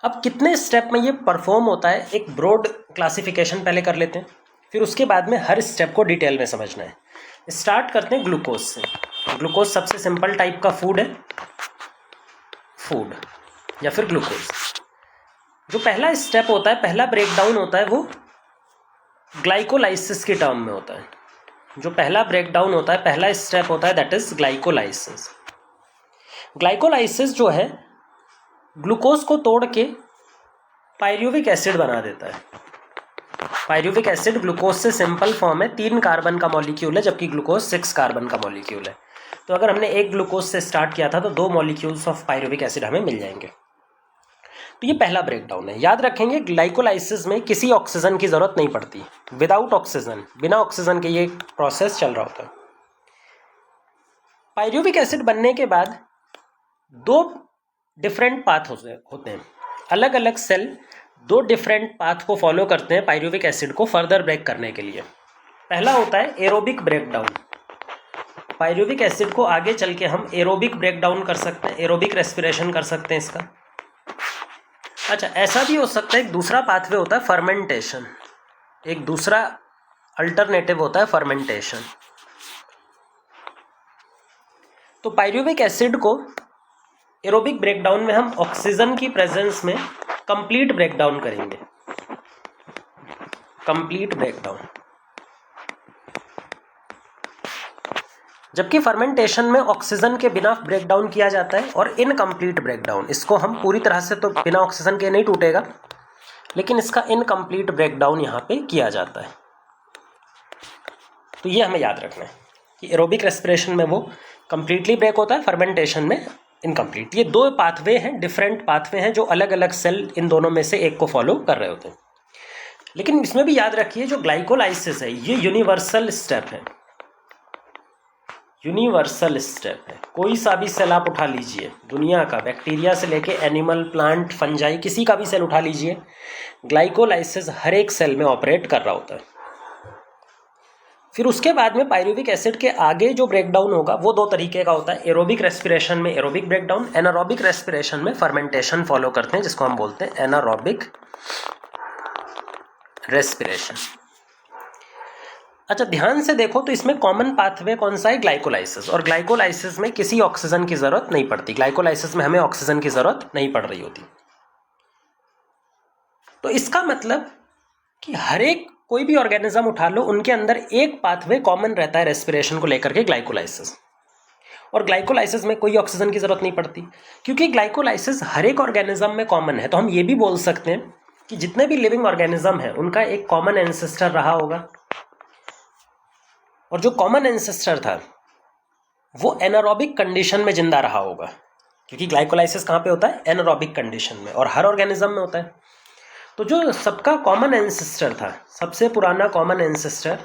अब कितने स्टेप में ये परफॉर्म होता है, एक ब्रॉड क्लासिफिकेशन पहले कर लेते हैं, फिर उसके बाद में हर स्टेप को डिटेल में समझना है। स्टार्ट करते हैं ग्लूकोज से। ग्लूकोज सबसे सिंपल टाइप का फूड है, फूड या फिर ग्लूकोज। जो पहला स्टेप होता है, पहला ब्रेकडाउन होता है, वो ग्लाइकोलाइसिस के टर्म में होता है। जो पहला ब्रेकडाउन होता है, पहला स्टेप होता है, दैट इज ग्लाइकोलाइसिस। ग्लाइकोलाइसिस जो है ग्लूकोज को तोड़ के पायरुविक एसिड बना देता है। पायरुविक एसिड ग्लूकोज से सिंपल फॉर्म है, 3 कार्बन का मॉलिक्यूल है, जबकि ग्लूकोज 6 कार्बन का मॉलिक्यूल है। तो अगर हमने एक ग्लूकोज से स्टार्ट किया था तो 2 मॉलिक्यूल्स ऑफ पायरुविक एसिड हमें मिल जाएंगे। तो ये पहला ब्रेकडाउन है। याद रखेंगे ग्लाइकोलाइसिस में किसी ऑक्सीजन की ज़रूरत नहीं पड़ती, विदाउट ऑक्सीजन, बिना ऑक्सीजन के ये प्रोसेस चल रहा होता है। पायरुविक एसिड बनने के बाद 2 डिफरेंट पाथ होते हैं। अलग अलग सेल दो डिफरेंट पाथ को फॉलो करते हैं पायरुविक एसिड को फर्दर ब्रेक करने के लिए। पहला होता है एरोबिक ब्रेकडाउन। पायरुविक एसिड को आगे चल के हम एरोबिक ब्रेकडाउन कर सकते हैं, एरोबिक रेस्पिरेशन कर सकते हैं इसका। अच्छा, ऐसा भी हो सकता है एक दूसरा पाथवे होता है फर्मेंटेशन, एक दूसरा अल्टरनेटिव होता है फर्मेंटेशन। तो पायरुविक एसिड को एरोबिक ब्रेकडाउन में हम ऑक्सीजन की प्रेजेंस में कंप्लीट ब्रेकडाउन करेंगे, कंप्लीट ब्रेकडाउन। जबकि फर्मेंटेशन में ऑक्सीजन के बिना ब्रेकडाउन किया जाता है और इनकम्प्लीट ब्रेकडाउन। इसको हम पूरी तरह से तो बिना ऑक्सीजन के नहीं टूटेगा, लेकिन इसका इनकम्प्लीट ब्रेकडाउन यहाँ पे किया जाता है। तो ये हमें याद रखना है कि एरोबिक रेस्पिरेशन में वो कंप्लीटली ब्रेक होता है, फर्मेंटेशन में इनकम्प्लीट। ये दो पाथवे हैं, डिफरेंट पाथवे हैं, जो अलग अलग सेल इन दोनों में से एक को फॉलो कर रहे होते हैं। लेकिन इसमें भी याद रखिए जो ग्लाइकोलाइसिस है ये यूनिवर्सल स्टेप है, यूनिवर्सल स्टेप है। कोई सा भी सेल आप उठा लीजिए दुनिया का, बैक्टीरिया से लेके एनिमल, प्लांट, फंजाई, किसी का भी सेल उठा लीजिए, ग्लाइकोलाइसिस हर एक सेल में ऑपरेट कर रहा होता है। फिर उसके बाद में पायरुविक एसिड के आगे जो ब्रेकडाउन होगा वो दो तरीके का होता है। एरोबिक रेस्पिरेशन में एरोबिक ब्रेकडाउन, एनारोबिक रेस्पिरेशन में फर्मेंटेशन फॉलो करते हैं, जिसको हम बोलते हैं एनारोबिक रेस्पिरेशन। अच्छा, ध्यान से देखो तो इसमें कॉमन पाथवे कौन सा है? ग्लाइकोलाइसिस। और ग्लाइकोलाइसिस में किसी ऑक्सीजन की जरूरत नहीं पड़ती, ग्लाइकोलाइसिस में हमें ऑक्सीजन की जरूरत नहीं पड़ रही होती। तो इसका मतलब कि हर एक कोई भी ऑर्गेनिज्म उठा लो, उनके अंदर एक पाथवे कॉमन रहता है रेस्पिरेशन को लेकर के, ग्लाइकोलाइसिस। और ग्लाइकोलाइसिस में कोई ऑक्सीजन की जरूरत नहीं पड़ती, क्योंकि ग्लाइकोलाइसिस हर एक ऑर्गेनिज्म में कॉमन है। तो हम ये भी बोल सकते हैं कि जितने भी लिविंग ऑर्गेनिज्म है उनका एक कॉमन एंसेस्टर रहा होगा, और जो कॉमन एंसेस्टर था वो एनारोबिक कंडीशन में जिंदा रहा होगा, क्योंकि ग्लाइकोलाइसिस कहाँ पे होता है? एनारोबिक कंडीशन में, और हर ऑर्गेनिज्म में होता है। तो जो सबका कॉमन एंसेस्टर था, सबसे पुराना कॉमन एंसेस्टर,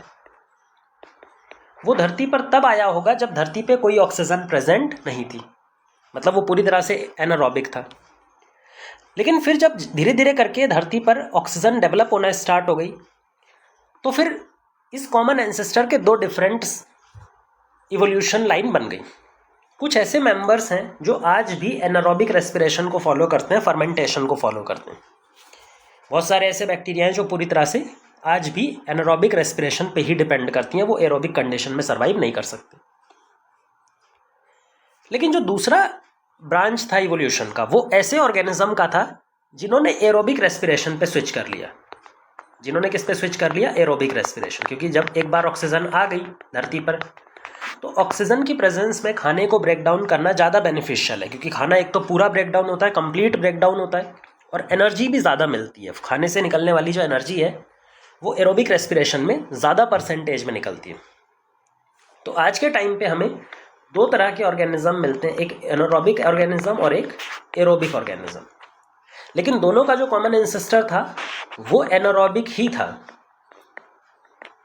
वो धरती पर तब आया होगा जब धरती पे कोई ऑक्सीजन प्रेजेंट नहीं थी, मतलब वो पूरी तरह से एनारोबिक था। लेकिन फिर जब धीरे धीरे करके धरती पर ऑक्सीजन डेवलप होना स्टार्ट हो गई, तो फिर इस कॉमन एंसेस्टर के दो डिफरेंट इवोल्यूशन लाइन बन गई। कुछ ऐसे मेंबर्स हैं जो आज भी एनारोबिक रेस्पिरेशन को फॉलो करते हैं, फर्मेंटेशन को फॉलो करते हैं। बहुत सारे ऐसे बैक्टीरिया हैं जो पूरी तरह से आज भी एनारोबिक रेस्पिरेशन पे ही डिपेंड करती हैं, वो एरोबिक कंडीशन में सर्वाइव नहीं कर सकते। लेकिन जो दूसरा ब्रांच था इवोल्यूशन का, वो ऐसे ऑर्गेनिज्म का था जिन्होंने एरोबिक रेस्पिरेशन पे स्विच कर लिया। जिन्होंने किस पे स्विच कर लिया? Aerobic respiration. क्योंकि जब एक बार ऑक्सीजन आ गई धरती पर, तो ऑक्सीजन की प्रेजेंस में खाने को ब्रेक डाउन करना ज़्यादा बेनिफिशियल है, क्योंकि खाना एक तो पूरा ब्रेक डाउन होता है, कंप्लीट ब्रेक डाउन होता है, और एनर्जी भी ज़्यादा मिलती है। खाने से निकलने वाली जो एनर्जी है वो एरोबिक रेस्पिरेशन में ज़्यादा परसेंटेज में निकलती है। तो आज के टाइम पे हमें दो तरह के ऑर्गेनिज्म मिलते हैं, एक एनारोबिक ऑर्गेनिज्म और एक एरोबिक ऑर्गेनिज्म। लेकिन दोनों का जो कॉमन एंसेस्टर था वो एनारोबिक ही था,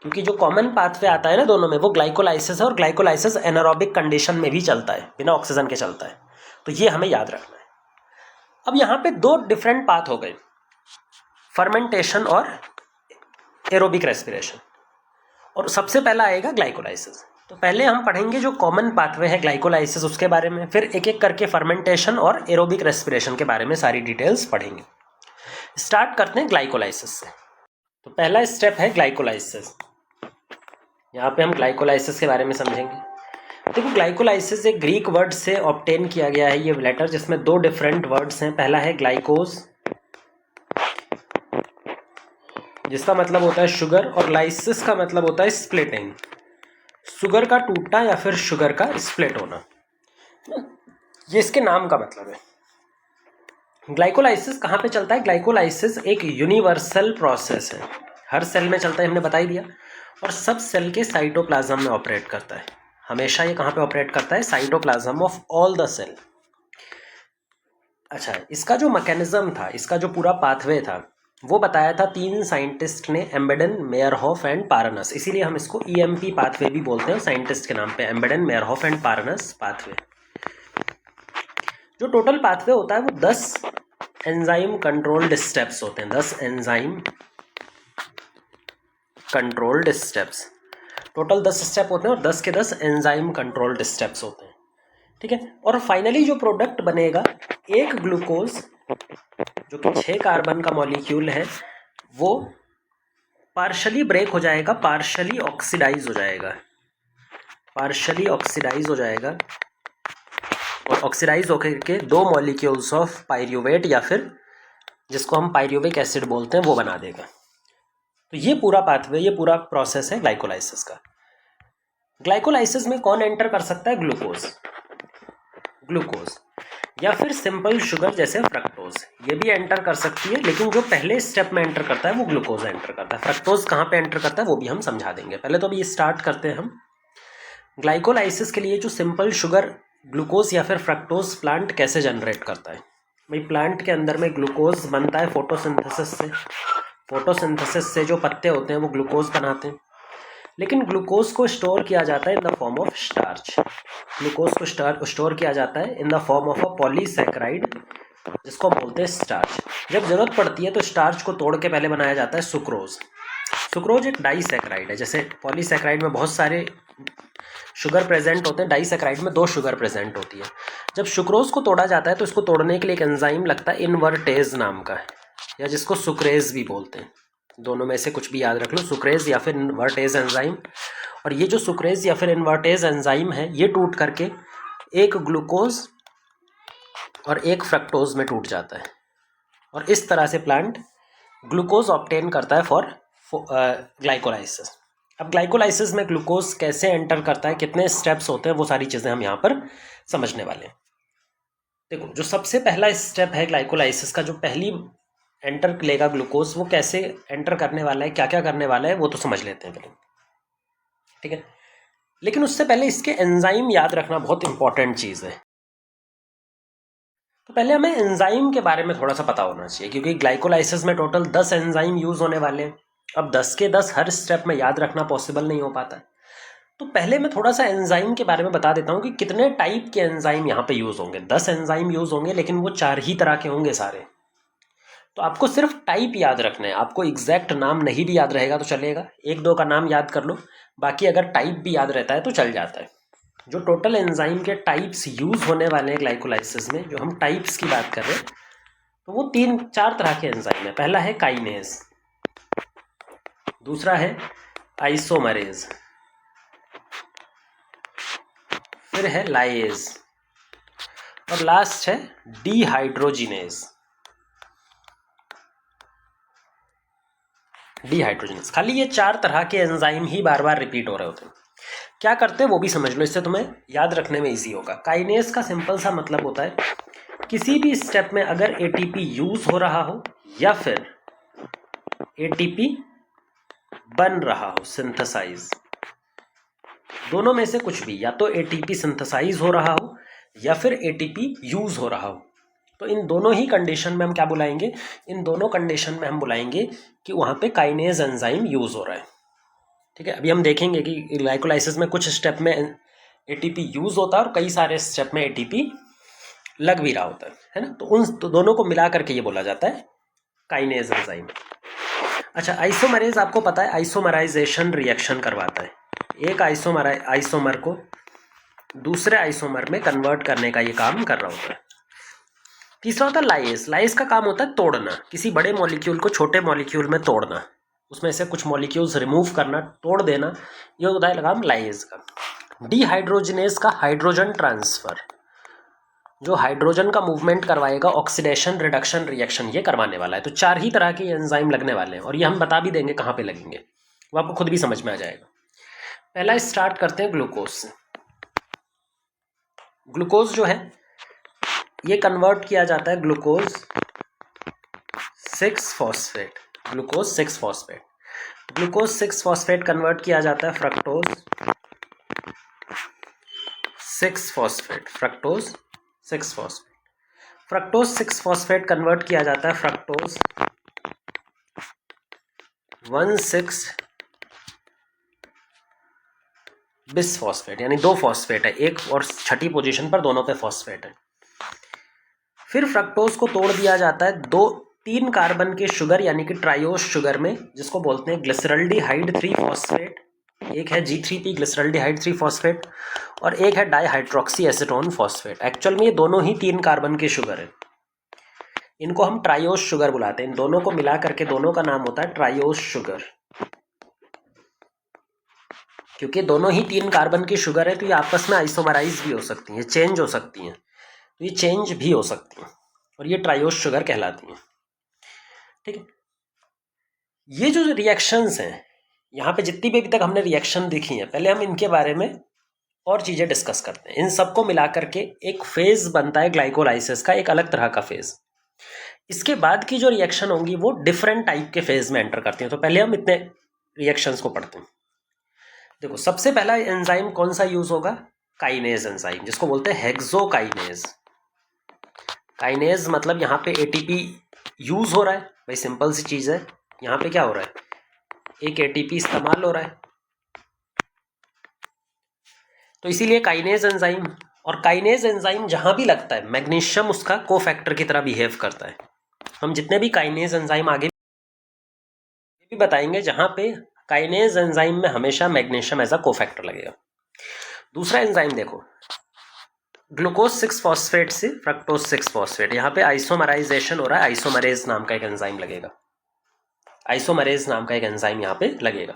क्योंकि जो कॉमन पाथवे आता है ना दोनों में, वो ग्लाइकोलाइसिस है, और ग्लाइकोलाइसिस एनारोबिक कंडीशन में भी चलता है, बिना ऑक्सीजन के चलता है। तो ये हमें याद रखना है। अब यहाँ पे दो डिफरेंट पाथ हो गए, फर्मेंटेशन और एरोबिक रेस्पिरेशन, और सबसे पहला आएगा ग्लाइकोलाइसिस। तो पहले हम पढ़ेंगे जो कॉमन पाथवे है ग्लाइकोलाइसिस उसके बारे में, फिर एक एक करके फर्मेंटेशन और एरोबिक रेस्पिरेशन के बारे में सारी डिटेल्स पढ़ेंगे। स्टार्ट करते हैं ग्लाइकोलाइसिस से। तो पहला स्टेप है ग्लाइकोलाइसिस। यहाँ पे हम ग्लाइकोलाइसिस के बारे में समझेंगे। देखो, ग्लाइकोलाइसिस एक ग्रीक वर्ड से ऑब्टेन किया गया है ये लेटर, जिसमें दो डिफरेंट वर्ड्स हैं। पहला है ग्लाइकोज, जिसका मतलब होता है शुगर, और लाइसिस का मतलब होता है स्प्लिटिंग, शुगर का टूटना या फिर शुगर का स्प्लिट होना। ये इसके नाम का मतलब है। ग्लाइकोलाइसिस कहाँ पे चलता है? ग्लाइकोलाइसिस एक यूनिवर्सल प्रोसेस है, हर सेल में चलता है, हमने बता ही दिया, और सब सेल के साइटोप्लाज्म में ऑपरेट करता है। हमेशा ये कहाँ पे ऑपरेट करता है? Cytoplasm of all the cell. अच्छा, इसका जो मैकेनिज्म था, इसका जो पूरा पाथवे था, वो बताया था तीन साइंटिस्ट ने, एम्बेडन, मेयरहोफ एंड पारनस। इसीलिए हम इसको EMP पाथवे भी बोलते हैं साइंटिस्ट के नाम पे, एम्बेडन, मेयरहोफ एंड पारनस पाथवे। जो टोटल पाथवे होता है वो 10 एंजाइम कंट्रोल्ड स्टेप्स होते हैं, 10 enzyme controlled steps. Total 10 step होते हैं और 10 के 10 एंजाइम कंट्रोल्ड स्टेप्स होते हैं, ठीक है। और फाइनली जो प्रोडक्ट बनेगा, एक ग्लूकोज जो कि 6 कार्बन का मॉलिक्यूल है वो पार्शली ब्रेक हो जाएगा, पार्शली ऑक्सीडाइज हो जाएगा, पार्शली ऑक्सीडाइज हो जाएगा और ऑक्सीडाइज होकर के 2 मॉलिक्यूल्स ऑफ पायरुवेट या फिर जिसको हम पायरुविक एसिड बोलते हैं वो बना देगा। तो ये पूरा पाथवे, ये पूरा प्रोसेस है ग्लाइकोलाइसिस का। ग्लाइकोलाइसिस में कौन एंटर कर सकता है? ग्लूकोज, ग्लूकोज या फिर सिंपल शुगर जैसे फ्रक्टोज, ये भी एंटर कर सकती है, लेकिन जो पहले स्टेप में एंटर करता है वो ग्लूकोज एंटर करता है। फ्रक्टोज कहाँ पे एंटर करता है वो भी हम समझा देंगे। पहले तो अभी स्टार्ट करते हैं हम ग्लाइकोलाइसिस के लिए जो सिंपल शुगर ग्लूकोज या फिर फ्रक्टोज प्लांट कैसे जनरेट करता है। भाई प्लांट के अंदर में ग्लूकोज बनता है फोटोसिंथेसिस से, फोटोसिंथेसिस से जो पत्ते होते हैं वो ग्लूकोज बनाते हैं, लेकिन ग्लूकोज को स्टोर किया जाता है in the form of starch. Glucose को स्टोर किया जाता है in the form of a polysaccharide जिसको हम बोलते हैं स्टार्च। जब जरूरत पड़ती है तो स्टार्च को तोड़ के पहले बनाया जाता है सुक्रोज। सुक्रोज एक डाइसैकेराइड है, जैसे पॉलीसैकेराइड में बहुत सारे शुगर प्रेजेंट होते हैं, डाइसैकेराइड में 2 शुगर प्रेजेंट होती है। जब सुक्रोज को तोड़ा जाता है तो इसको तोड़ने के लिए एक एंजाइम लगता है इनवर्टेज नाम का, या जिसको सुक्रेज भी बोलते हैं। दोनों में से कुछ भी याद रख लो, सुक्रेज या फिर इनवर्टेज एंजाइम। और ये जो सुक्रेज या फिर इनवर्टेज एंजाइम है ये टूट करके एक ग्लूकोज और एक फ्रक्टोज में टूट जाता है और इस तरह से प्लांट ग्लूकोज ऑब्टेन करता है फॉर ग्लाइकोलाइसिस। अब ग्लाइकोलाइसिस में ग्लूकोज कैसे एंटर करता है, कितने स्टेप्स होते हैं, वो सारी चीज़ें हम यहाँ पर समझने वाले हैं। देखो, जो सबसे पहला स्टेप है ग्लाइकोलाइसिस का, जो पहली एंटर लेगा ग्लूकोज, वो कैसे एंटर करने वाला है, क्या क्या करने वाला है, वो तो समझ लेते हैं पहले, ठीक है। लेकिन उससे पहले इसके एंजाइम याद रखना बहुत इंपॉर्टेंट चीज़ है। तो पहले हमें एंजाइम के बारे में थोड़ा सा पता होना चाहिए, क्योंकि ग्लाइकोलाइसिस में टोटल 10 एंजाइम यूज़ होने वाले हैं। अब 10 के 10 हर स्टेप में याद रखना पॉसिबल नहीं हो पाता है, तो पहले मैं थोड़ा सा एंजाइम के बारे में बता देता हूँ कि कितने टाइप के एंजाइम यहाँ पे यूज़ होंगे। 10 एंजाइम यूज़ होंगे, लेकिन वो 4 ही तरह के होंगे सारे। तो आपको सिर्फ टाइप याद रखना है, आपको एग्जैक्ट नाम नहीं भी याद रहेगा तो चलेगा, 1-2 का नाम याद कर लो, बाकी अगर टाइप भी याद रहता है तो चल जाता है। जो टोटल एंजाइम के टाइप्स यूज़ होने वाले हैं ग्लाइकोलाइसिस में, जो हम टाइप्स की बात कर रहे हैं, तो वो 3-4 तरह के एंजाइम है। पहला है काइनेज, दूसरा है आइसोमरेज, फिर है लाइएज और लास्ट है डिहाइड्रोजिनेज। डिहाइड्रोजिनेज। खाली ये 4 तरह के एंजाइम ही बार बार रिपीट हो रहे होते हैं। क्या करते हैं वो भी समझ लो, इससे तुम्हें याद रखने में इजी होगा। काइनेज का सिंपल सा मतलब होता है किसी भी स्टेप में अगर एटीपी यूज हो रहा हो या फिर एटीपी बन रहा हो, सिंथेसाइज, दोनों में से कुछ भी, या तो एटीपी सिंथेसाइज हो रहा हो या फिर एटीपी यूज हो रहा हो, तो इन दोनों ही कंडीशन में हम क्या बुलाएंगे, इन दोनों कंडीशन में हम बुलाएंगे कि वहाँ पे काइनेज एंजाइम यूज हो रहा है, ठीक है। अभी हम देखेंगे कि ग्लाइकोलाइसिस में कुछ स्टेप में एटीपी यूज होता है और कई सारे स्टेप में एटीपी लग भी रहा होता है ना। तो उन दोनों को मिला करके ये बोला जाता है काइनेज एंजाइम। अच्छा, आइसोमरेज आपको पता है आइसोमराइजेशन रिएक्शन करवाता है, एक आइसोमर को दूसरे आइसोमर में कन्वर्ट करने का ये काम कर रहा होता है। तीसरा होता है लाइएज। लाइएज का काम होता है तोड़ना, किसी बड़े मॉलिक्यूल को छोटे मॉलिक्यूल में तोड़ना, उसमें से कुछ मॉलिक्यूल्स रिमूव करना, तोड़ देना, ये होता है काम लाइएज का। डिहाइड्रोजिनेज का हाइड्रोजन ट्रांसफर, जो हाइड्रोजन का मूवमेंट करवाएगा, ऑक्सीडेशन रिडक्शन रिएक्शन ये करवाने वाला है। तो 4 ही तरह के एंजाइम लगने वाले हैं और ये हम बता भी देंगे कहाँ पे लगेंगे, वो आपको खुद भी समझ में आ जाएगा। पहला स्टार्ट करते हैं ग्लूकोज से। ग्लूकोज जो है ये कन्वर्ट किया जाता है glucose 6 phosphate, glucose 6 phosphate, glucose 6 phosphate convert किया जाता है fructose 6 phosphate, fructose 6 phosphate, fructose 6 phosphate convert किया जाता है फ्रक्टोज 1,6 बिस फॉस्फेट, यानी 2 फॉस्फेट है, एक और छठी पोजीशन पर दोनों पे फॉस्फेट है। फिर फ्रक्टोज को तोड़ दिया जाता है 3 कार्बन के शुगर यानी कि ट्रायोस शुगर में, जिसको बोलते हैं ग्लिसरल्डिहाइड 3 फॉस्फेट। एक है G3P ग्लिसरल्डिहाइड 3 फॉस्फेट और एक है डाईहाइड्रोक्सी एसीटोन फॉस्फेट। एक्चुअल में ये दोनों ही 3 कार्बन के शुगर है, इनको हम ट्रायोस शुगर बुलाते हैं। इन दोनों को मिला करके दोनों का नाम होता है ट्रायोस शुगर। क्योंकि दोनों ही 3 कार्बन की शुगर है तो ये आपस में आइसोमराइज भी हो सकती हैं, चेंज हो सकती हैं, तो ये चेंज भी हो सकती हैं और ये ट्रायोस शुगर कहलाती हैं। ठीक है, ये जो रिएक्शंस हैं यहाँ पे जितनी भी अभी तक हमने रिएक्शन देखी हैं, पहले हम इनके बारे में और चीज़ें डिस्कस करते हैं। इन सबको मिला करके एक फेज बनता है ग्लाइकोलाइसिस का, एक अलग तरह का फेज। इसके बाद की जो रिएक्शन होंगी वो डिफरेंट टाइप के फेज में एंटर करती हैं। तो पहले हम इतने रिएक्शंस को पढ़ते हैं। देखो, सबसे पहला एंजाइम कौन सा यूज होगा? काइनेज एंजाइम, जिसको बोलते हैं हेक्सोकाइनेज। काइनेज मतलब यहाँ पे एटीपी यूज हो रहा है, भाई सिंपल सी चीज है। यहाँ पे क्या हो रहा है? एक एटीपी इस्तेमाल हो रहा है, तो इसीलिए काइनेज एंजाइम। और काइनेज एंजाइम जहां भी लगता है मैग्नीशियम उसका कोफैक्टर की तरह बिहेव करता है। हम जितने भी काइनेज एंजाइम आगे भी बताएंगे, जहां पे काइनेज एंजाइम में हमेशा मैग्नीशियम एज अ कोफैक्टर लगेगा। दूसरा एंजाइम देखो, ग्लूकोज 6 फॉस्फेट से फ्रक्टोज 6 फॉस्फेट, यहाँ पे आइसोमराइजेशन हो रहा है, आइसोमरेज नाम का एक एंजाइम लगेगा। आइसोमरेज नाम का एक एंजाइम यहाँ पे लगेगा।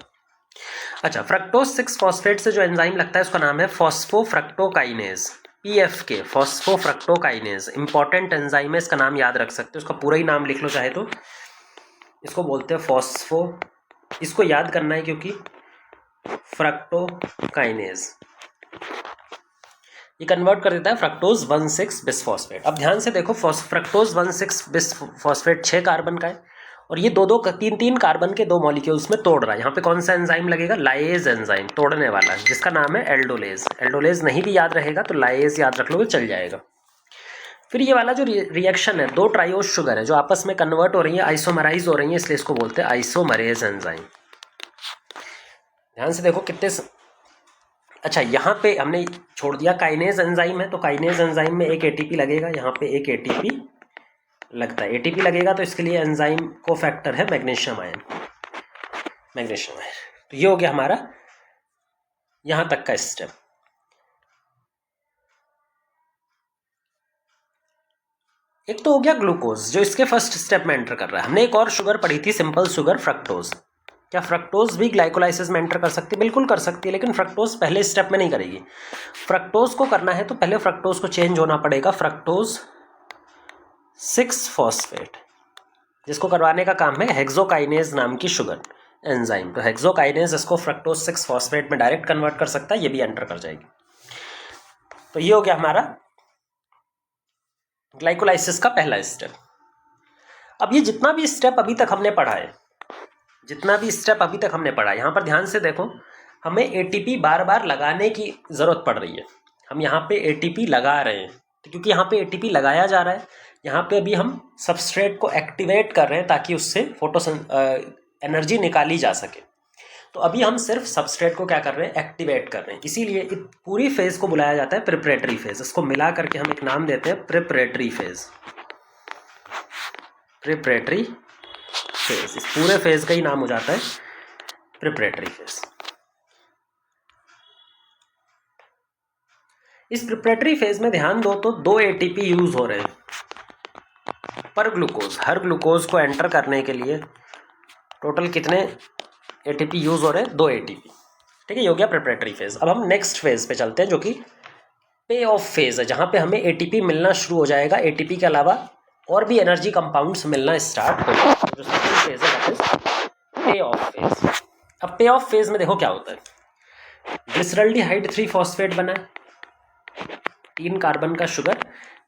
अच्छा, फ्रक्टोज 6 फॉस्फेट से जो एंजाइम लगता है उसका नाम है फॉस्फोफ्रक्टोकाइनेज, PFK, फॉस्फोफ्रक्टोकाइनेज। इंपॉर्टेंट एंजाइम है, इसका नाम याद रख सकते हो, उसका पूरा ही नाम लिख लो चाहे तो। इसको बोलते हैं फॉस्फो, इसको याद करना है क्योंकि फ्रक्टोकाइनेज ये कन्वर्ट कर देता है फ्रक्टोज 1,6 बिसफॉस्फेट। अब ध्यान से देखो, फ्रक्टोज 1,6 बिसफॉस्फेट 6 कार्बन का है और ये 3 कार्बन के 2 मॉलिक्यूल्स में तोड़ रहा है। यहाँ पे कौन सा एंजाइम लगेगा? लाइएज एंजाइम, तोड़ने वाला, जिसका नाम है एल्डोलेज। एल्डोलेज नहीं भी याद रहेगा तो लाइएज याद रख लोगे, चल जाएगा। फिर ये वाला जो रिएक्शन है, 2 ट्रायोस शुगर है जो आपस में कन्वर्ट हो रही है, आइसोमराइज हो रही है, इसलिए इसको बोलते हैं आइसोमरेज एंजाइम। ध्यान से देखो कितने अच्छा, यहाँ पे हमने छोड़ दिया काइनेज एंजाइम है, तो काइनेज एंजाइम में एक एटीपी लगेगा, यहाँ पे एक एटीपी लगता है। एटीपी लगेगा तो इसके लिए एंजाइम को फैक्टर है मैग्नीशियम आयन, मैग्नीशियम आयन। तो ये हो गया हमारा यहाँ तक का स्टेप। एक तो हो गया ग्लूकोज जो इसके फर्स्ट स्टेप में एंटर कर रहा है। हमने एक और शुगर पढ़ी थी, सिंपल शुगर, फ्रक्टोज। क्या फ्रक्टोज भी ग्लाइकोलाइसिस में एंटर कर सकती है? बिल्कुल कर सकती है, लेकिन फ्रक्टोज पहले स्टेप में नहीं करेगी। फ्रक्टोज को करना है तो पहले फ्रक्टोज को चेंज होना पड़ेगा फ्रक्टोज 6 फॉस्फेट, जिसको करवाने का काम है हेक्सोकाइनेज नाम की शुगर एंजाइम। तो हेक्सोकाइनेज इसको फ्रक्टोज 6 फॉस्फेट में डायरेक्ट कन्वर्ट कर सकता है, ये भी एंटर कर जाएगी। तो ये हो गया हमारा ग्लाइकोलाइसिस का पहला स्टेप। अब ये जितना भी स्टेप अभी तक हमने पढ़ा है, यहाँ पर ध्यान से देखो, हमें एटीपी बार बार लगाने की जरूरत पड़ रही है। हम यहाँ पे एटीपी लगा रहे हैं, तो क्योंकि यहाँ पे एटीपी लगाया जा रहा है, यहाँ पे अभी हम सबस्ट्रेट को एक्टिवेट कर रहे हैं ताकि उससे एनर्जी निकाली जा सके। तो अभी हम सिर्फ सबस्ट्रेट को क्या कर रहे हैं? एक्टिवेट कर रहे हैं। इसीलिए इस पूरी फेज को बुलाया जाता है प्रिपरेटरी फेज। इसको मिला करके हम एक नाम देते हैं प्रिपरेटरी फेज। प्रिपरेटरी फेज, इस पूरे फेज का ही नाम हो जाता है प्रिपरेटरी फेज। इस प्रिपरेटरी फेज में ध्यान दो तो 2 एटीपी यूज हो रहे हैं पर ग्लूकोज। हर ग्लूकोज को एंटर करने के लिए टोटल कितने एटीपी यूज हो रहे हैं? 2 एटीपी। ठीक है, ये हो गया प्रिपरेटरी फेज। अब हम नेक्स्ट फेज पे चलते हैं जो कि पे ऑफ फेज है, जहां पे हमें एटीपी मिलना शुरू हो जाएगा। एटीपी के अलावा और भी एनर्जी कंपाउंड्स मिलना स्टार्ट हो जाएगा। जो सेकंड फेज है पे ऑफ फेज। अब पे ऑफ फेज में देखो क्या होता है, ग्लिसरल्डिहाइड 3 फॉस्फेट बना है, 3 कार्बन का शुगर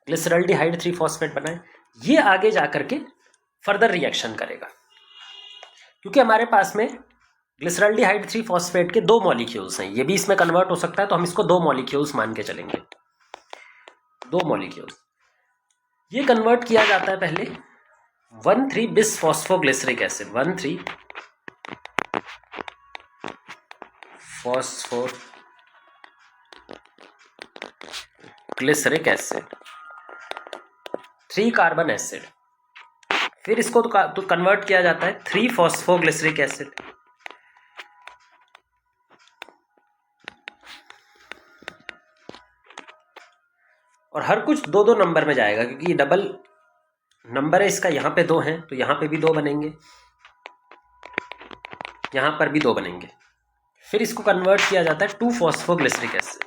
ग्लिसरल्डिहाइड 3 फॉस्फेट बना है। ये आगे जाकर के फर्दर रिएक्शन करेगा, क्योंकि हमारे पास में ग्लिसरल्डिहाइड 3 फॉस्फेट के 2 मॉलिक्यूल्स हैं। ये भी इसमें कन्वर्ट हो सकता है, तो हम इसको 2 मॉलिक्यूल्स मान के चलेंगे। 2 मॉलिक्यूल्स ये कन्वर्ट किया जाता है पहले 1,3 बिस phosphoglyceric acid, 1,3 phosphoglyceric acid. 3 carbon acid. फिर इसको तो कन्वर्ट किया जाता है 3 फॉस्फोग्लिसरिक एसिड। और हर कुछ 2-2 नंबर में जाएगा, क्योंकि ये डबल नंबर है इसका। यहाँ पे 2 हैं तो यहाँ पे भी 2 बनेंगे, यहाँ पर भी 2 बनेंगे। फिर इसको कन्वर्ट किया जाता है 2 फॉस्फोग्लिसरिक एसिड।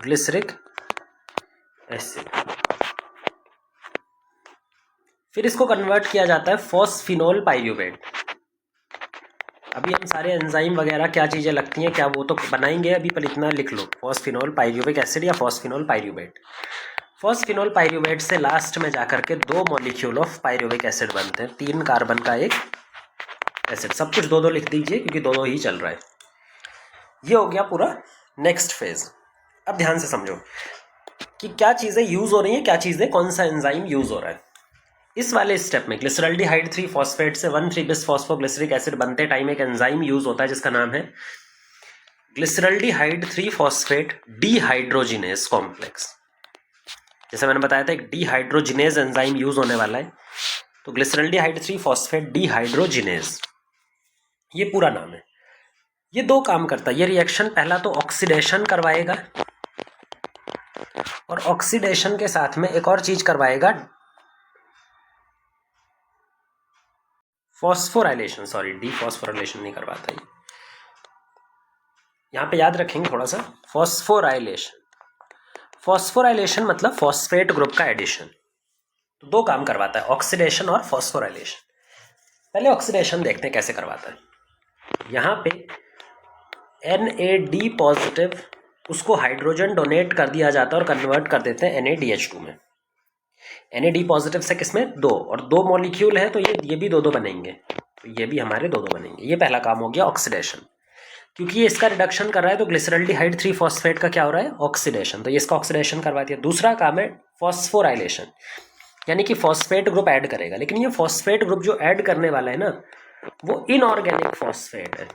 Glyceric acid. फिर इसको कन्वर्ट किया जाता है फॉस्फिनोल पाइरूवेट। अभी हम सारे एंजाइम वगैरह क्या चीज़ें लगती हैं क्या वो तो बनाएंगे अभी, पर इतना लिख लो, फॉस्फिनोल पाइरूविक एसिड या फॉस्फिनोल पाइरूवेट। फॉस्फिनोल पाइरूवेट से लास्ट में जाकर के 2 मॉलिक्यूल ऑफ पाइरूविक एसिड बनते हैं, 3 कार्बन का एक एसिड। सब कुछ 2-2 लिख दीजिए क्योंकि 2-2 ही चल रहा है। ये हो गया पूरा नेक्स्ट फेज। अब ध्यान से समझो कि क्या चीज़ें यूज़ हो रही हैं, क्या चीज़ें, कौन सा एंजाइम यूज़ हो रहा है। इस वाले स्टेप में ग्लिसरल्डिहाइड 3 फॉस्फेट से 1,3 बिस फॉस्फोग्लिसरिक एसिड बनते टाइम एक एंजाइम यूज होता है जिसका नाम है ग्लिसरल्डिहाइड 3 फॉस्फेट डीहाइड्रोजिनेज कॉम्प्लेक्स। जैसे मैंने बताया था एक डीहाइड्रोजिनेज एंजाइम यूज होने वाला है, तो ग्लिसरल्डिहाइड 3 फॉस्फेट डीहाइड्रोजिनेज ये पूरा नाम है। ये 2 काम करता है ये रिएक्शन। पहला तो ऑक्सीडेशन करवाएगा, और ऑक्सीडेशन के साथ में एक और चीज करवाएगा, फॉस्फोराइलेशन। सॉरी, डीफॉस्फोराइलेशन नहीं करवाता ये, यहाँ पे याद रखेंगे थोड़ा सा। फॉस्फोराइलेशन, फॉस्फोराइलेशन मतलब फॉस्फेट ग्रुप का एडिशन। तो 2 काम करवाता है, ऑक्सीडेशन और फॉस्फोराइलेशन। पहले ऑक्सीडेशन देखते हैं कैसे करवाता है। यहाँ पे NAD पॉजिटिव, उसको हाइड्रोजन डोनेट कर दिया जाता है और कन्वर्ट कर देते हैं NADH2 में। NAD पॉजिटिव से किसमें 2, और 2 मॉलिक्यूल है तो ये भी 2-2 बनेंगे, तो ये भी हमारे 2-2 बनेंगे। ये पहला काम हो गया ऑक्सीडेशन, क्योंकि ये इसका रिडक्शन कर रहा है तो ग्लिसरल्डिहाइड 3 फॉस्फेट का क्या हो रहा है, ऑक्सीडेशन, तो ये इसका ऑक्सीडेशन करवा दिया। दूसरा काम है फॉस्फोराइलेशन, यानी कि फॉस्फेट ग्रुप ऐड करेगा। लेकिन ये फॉस्फेट ग्रुप जो ऐड करने वाला है ना, वो इनऑर्गेनिक फॉस्फेट है।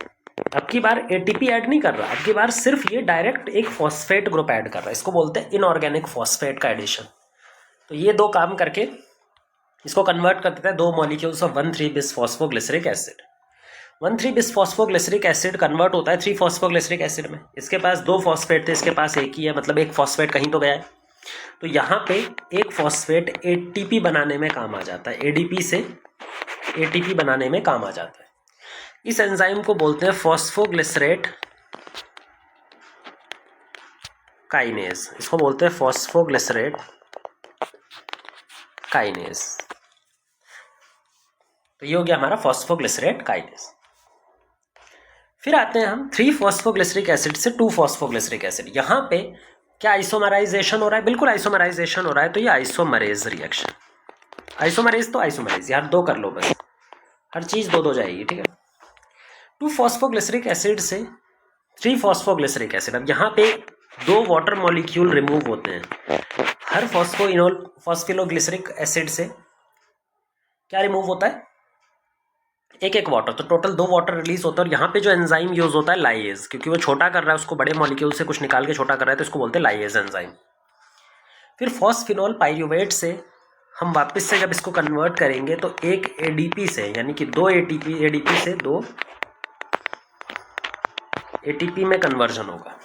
अब की बार ATP ऐड नहीं कर रहा, अब की बार सिर्फ ये डायरेक्ट एक फॉस्फेट ग्रुप ऐड कर रहा है। इसको बोलते हैं इनऑर्गेनिक फॉस्फेट का एडिशन। तो ये 2 काम करके इसको कन्वर्ट कर देता है 2 मॉलिक्यूल्स ऑफ 1,3 बिस फॉस्फोग्लिसरिक एसिड। 1,3 बिस फॉस्फोग्लिसरिक एसिड कन्वर्ट होता है 3 फॉस्फोग्लिसरिक एसिड में। इसके पास 2 फॉस्फेट थे, इसके पास एक ही है, मतलब एक फॉस्फेट कहीं तो गया है। तो यहाँ पे एक फॉस्फेट ATP बनाने में काम आ जाता है, ADP से ATP बनाने में काम आ जाता है। इस एंजाइम को बोलते हैं फॉस्फोग्लिसरेट काइनेज। इसको बोलते हैं फॉस्फोग्लिसरेट काइनेज। तो ये हो गया हमारा फॉस्फोग्लिसरेट काइनेज। फिर आते हैं हम 3 फॉस्फोग्लिसरिक एसिड से 2 फॉस्फोग्लिसरिक एसिड। यहाँ पे क्या आइसोमराइजेशन हो रहा है, बिल्कुल आइसोमराइजेशन हो रहा है। तो ये आइसोमरेज रिएक्शन, आइसोमरेज तो आइसोमरेज यार 2 कर लो बस, हर चीज 2-2 जाएगी, ठीक है। 2 फॉस्फोग्लिसरिक एसिड से 3 फॉस्फोग्लिसरिक एसिड। अब यहाँ पे 2 वाटर मॉलिक्यूल रिमूव होते हैं। हर फॉस्फोग्लिसरिक एसिड से क्या रिमूव होता है, एक वाटर, तो टोटल 2 वाटर रिलीज होता है। और यहाँ पे जो एंजाइम यूज होता है लाइएज, क्योंकि वो छोटा कर रहा है उसको, बड़े मॉलिक्यूल से कुछ निकाल के छोटा कर रहा है, तो इसको बोलते हैं लाइएज एंजाइम। फिर फॉस्फिनोल पाइरूवेट से हम वापस से जब इसको कन्वर्ट करेंगे तो एक ADP से, यानी कि 2 ADP से 2 ATP में कन्वर्जन होगा।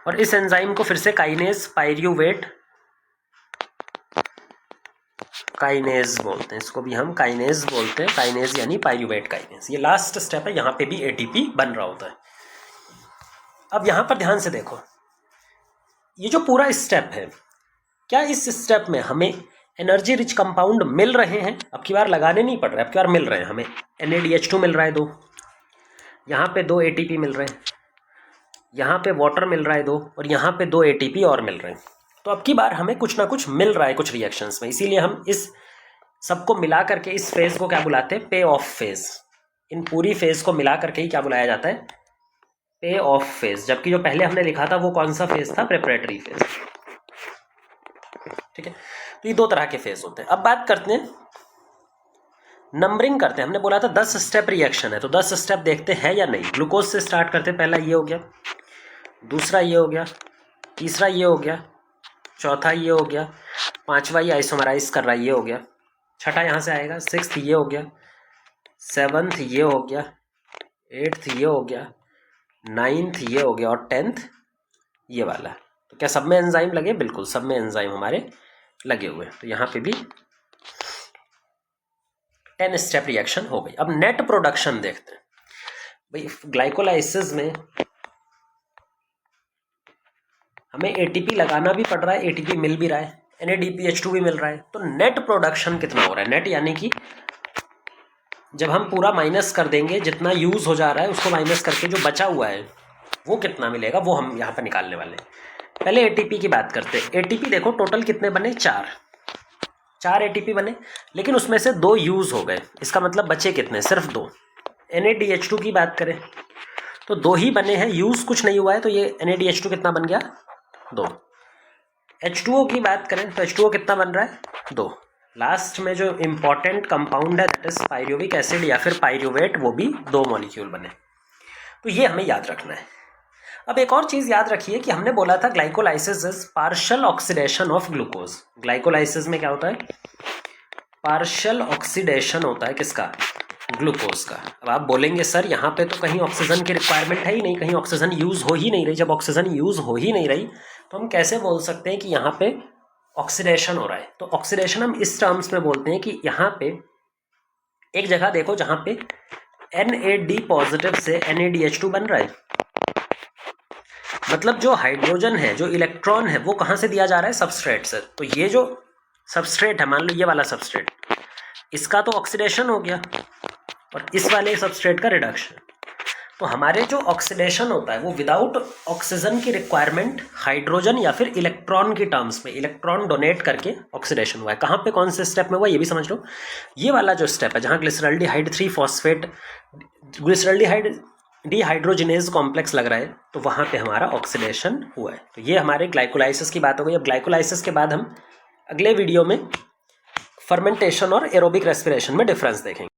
और इस एंजाइम को फिर से काइनेज पाइरूवेट काइनेज बोलते हैं, इसको भी हम काइनेज बोलते हैं। काइनेज यानी पाइरूवेट काइनेज। ये लास्ट स्टेप है, यहाँ पे भी ATP बन रहा होता है। अब यहाँ पर ध्यान से देखो, ये जो पूरा स्टेप है, क्या इस स्टेप में हमें एनर्जी रिच कंपाउंड मिल रहे हैं? अब की बार लगाने नहीं पड़ रहे, अब की बार मिल रहे हैं हमें। NADH2 मिल रहा है 2, यहाँ पे 2 ATP मिल रहे हैं, यहाँ पे वाटर मिल रहा है 2, और यहाँ पे 2 ATP और मिल रहे हैं। तो अब की बार हमें कुछ ना कुछ मिल रहा है कुछ रिएक्शंस में, इसीलिए हम इस सबको मिला करके इस फेज को क्या बुलाते हैं, पे ऑफ फेज। इन पूरी फेज को मिला करके ही क्या बुलाया जाता है, पे ऑफ फेज। जबकि जो पहले हमने लिखा था वो कौन सा फेज था, प्रेपरेटरी फेज, ठीक है। तो ये 2 तरह के फेज होते हैं। अब बात करते हैं, नंबरिंग करते हैं। हमने बोला था 10 स्टेप रिएक्शन है, तो 10 स्टेप देखते हैं या नहीं। ग्लूकोज से स्टार्ट करते हैं, पहला ये हो गया दूसरा ये हो गया, तीसरा ये हो गया, चौथा ये हो गया, पांचवा ये आइसोमराइज कर रहा है ये हो गया, छठा यहाँ से आएगा, सिक्स्थ ये हो गया, सेवन्थ ये हो गया, एट्थ ये हो गया, नाइन्थ ये हो गया और 10th ये वाला। तो क्या सब में एंजाइम लगे? बिल्कुल सब में एंजाइम हमारे लगे हुए। तो यहाँ पे भी 10 स्टेप रिएक्शन हो गई। अब नेट प्रोडक्शन देखते हैं भाई। ग्लाइकोलाइसिस में हमें एटीपी लगाना भी पड़ रहा है, एटीपी मिल भी रहा है, NADPH2 भी मिल रहा है। तो नेट प्रोडक्शन कितना हो रहा है? नेट यानी कि जब हम पूरा माइनस कर देंगे, जितना यूज हो जा रहा है उसको माइनस करके जो बचा हुआ है वो कितना मिलेगा, वो हम यहाँ पर निकालने वाले हैं। पहले एटीपी की बात करते हैं। एटीपी देखो टोटल कितने बने? 4 एटीपी बने, लेकिन उसमें से 2 यूज हो गए। इसका मतलब बचे कितने? सिर्फ 2। NADH2 की बात करें तो 2 ही बने हैं, यूज कुछ नहीं हुआ है। तो ये NADH2 कितना बन गया? 2। H2O की बात करें तो H2O कितना बन रहा है? 2। लास्ट में जो इंपॉर्टेंट कंपाउंड है दैट इज पायरुविक एसिड या फिर पायरुवेट, वो भी 2 मॉलिक्यूल बने। तो ये हमें याद रखना है। अब एक और चीज़ याद रखिए कि हमने बोला था glycolysis is partial oxidation of glucose. Glycolysis में क्या होता है? पार्शियल ऑक्सीडेशन होता है किसका? ग्लूकोज का। अब आप बोलेंगे सर यहाँ पे तो कहीं ऑक्सीजन की रिक्वायरमेंट है ही नहीं, कहीं ऑक्सीजन यूज हो ही नहीं रही। जब ऑक्सीजन यूज हो ही नहीं रही तो हम कैसे बोल सकते हैं कि यहाँ पे ऑक्सीडेशन हो रहा है? तो ऑक्सीडेशन हम इस टर्म्स में बोलते हैं कि यहाँ पे एक जगह देखो जहाँ पे NAD पॉजिटिव से NADH2 बन रहा है, मतलब जो हाइड्रोजन है, जो इलेक्ट्रॉन है, वो कहाँ से दिया जा रहा है? सबस्ट्रेट से। तो ये जो सबस्ट्रेट है, मान लो ये वाला सबस्ट्रेट, इसका तो ऑक्सीडेशन हो गया और इस वाले सबस्ट्रेट का रिडक्शन। तो हमारे जो ऑक्सीडेशन होता है वो विदाउट ऑक्सीजन की रिक्वायरमेंट हाइड्रोजन या फिर इलेक्ट्रॉन की टर्म्स में, इलेक्ट्रॉन डोनेट करके ऑक्सीडेशन हुआ है। कहाँ पे, कौन से स्टेप में हुआ ये भी समझ लो। ये वाला जो स्टेप है जहाँ ग्लिसरल्डिहाइड 3-फॉस्फेट ग्लिसरल्डिहाइड डिहाइड्रोजिनेज कॉम्प्लेक्स लग रहा है, तो वहाँ पे हमारा ऑक्सीडेशन हुआ है। तो ये हमारे ग्लाइकोलाइसिस की बात हो गई। अब ग्लाइकोलाइसिस के बाद हम अगले वीडियो में फर्मेंटेशन और एरोबिक रेस्पिरेशन में डिफरेंस देखेंगे।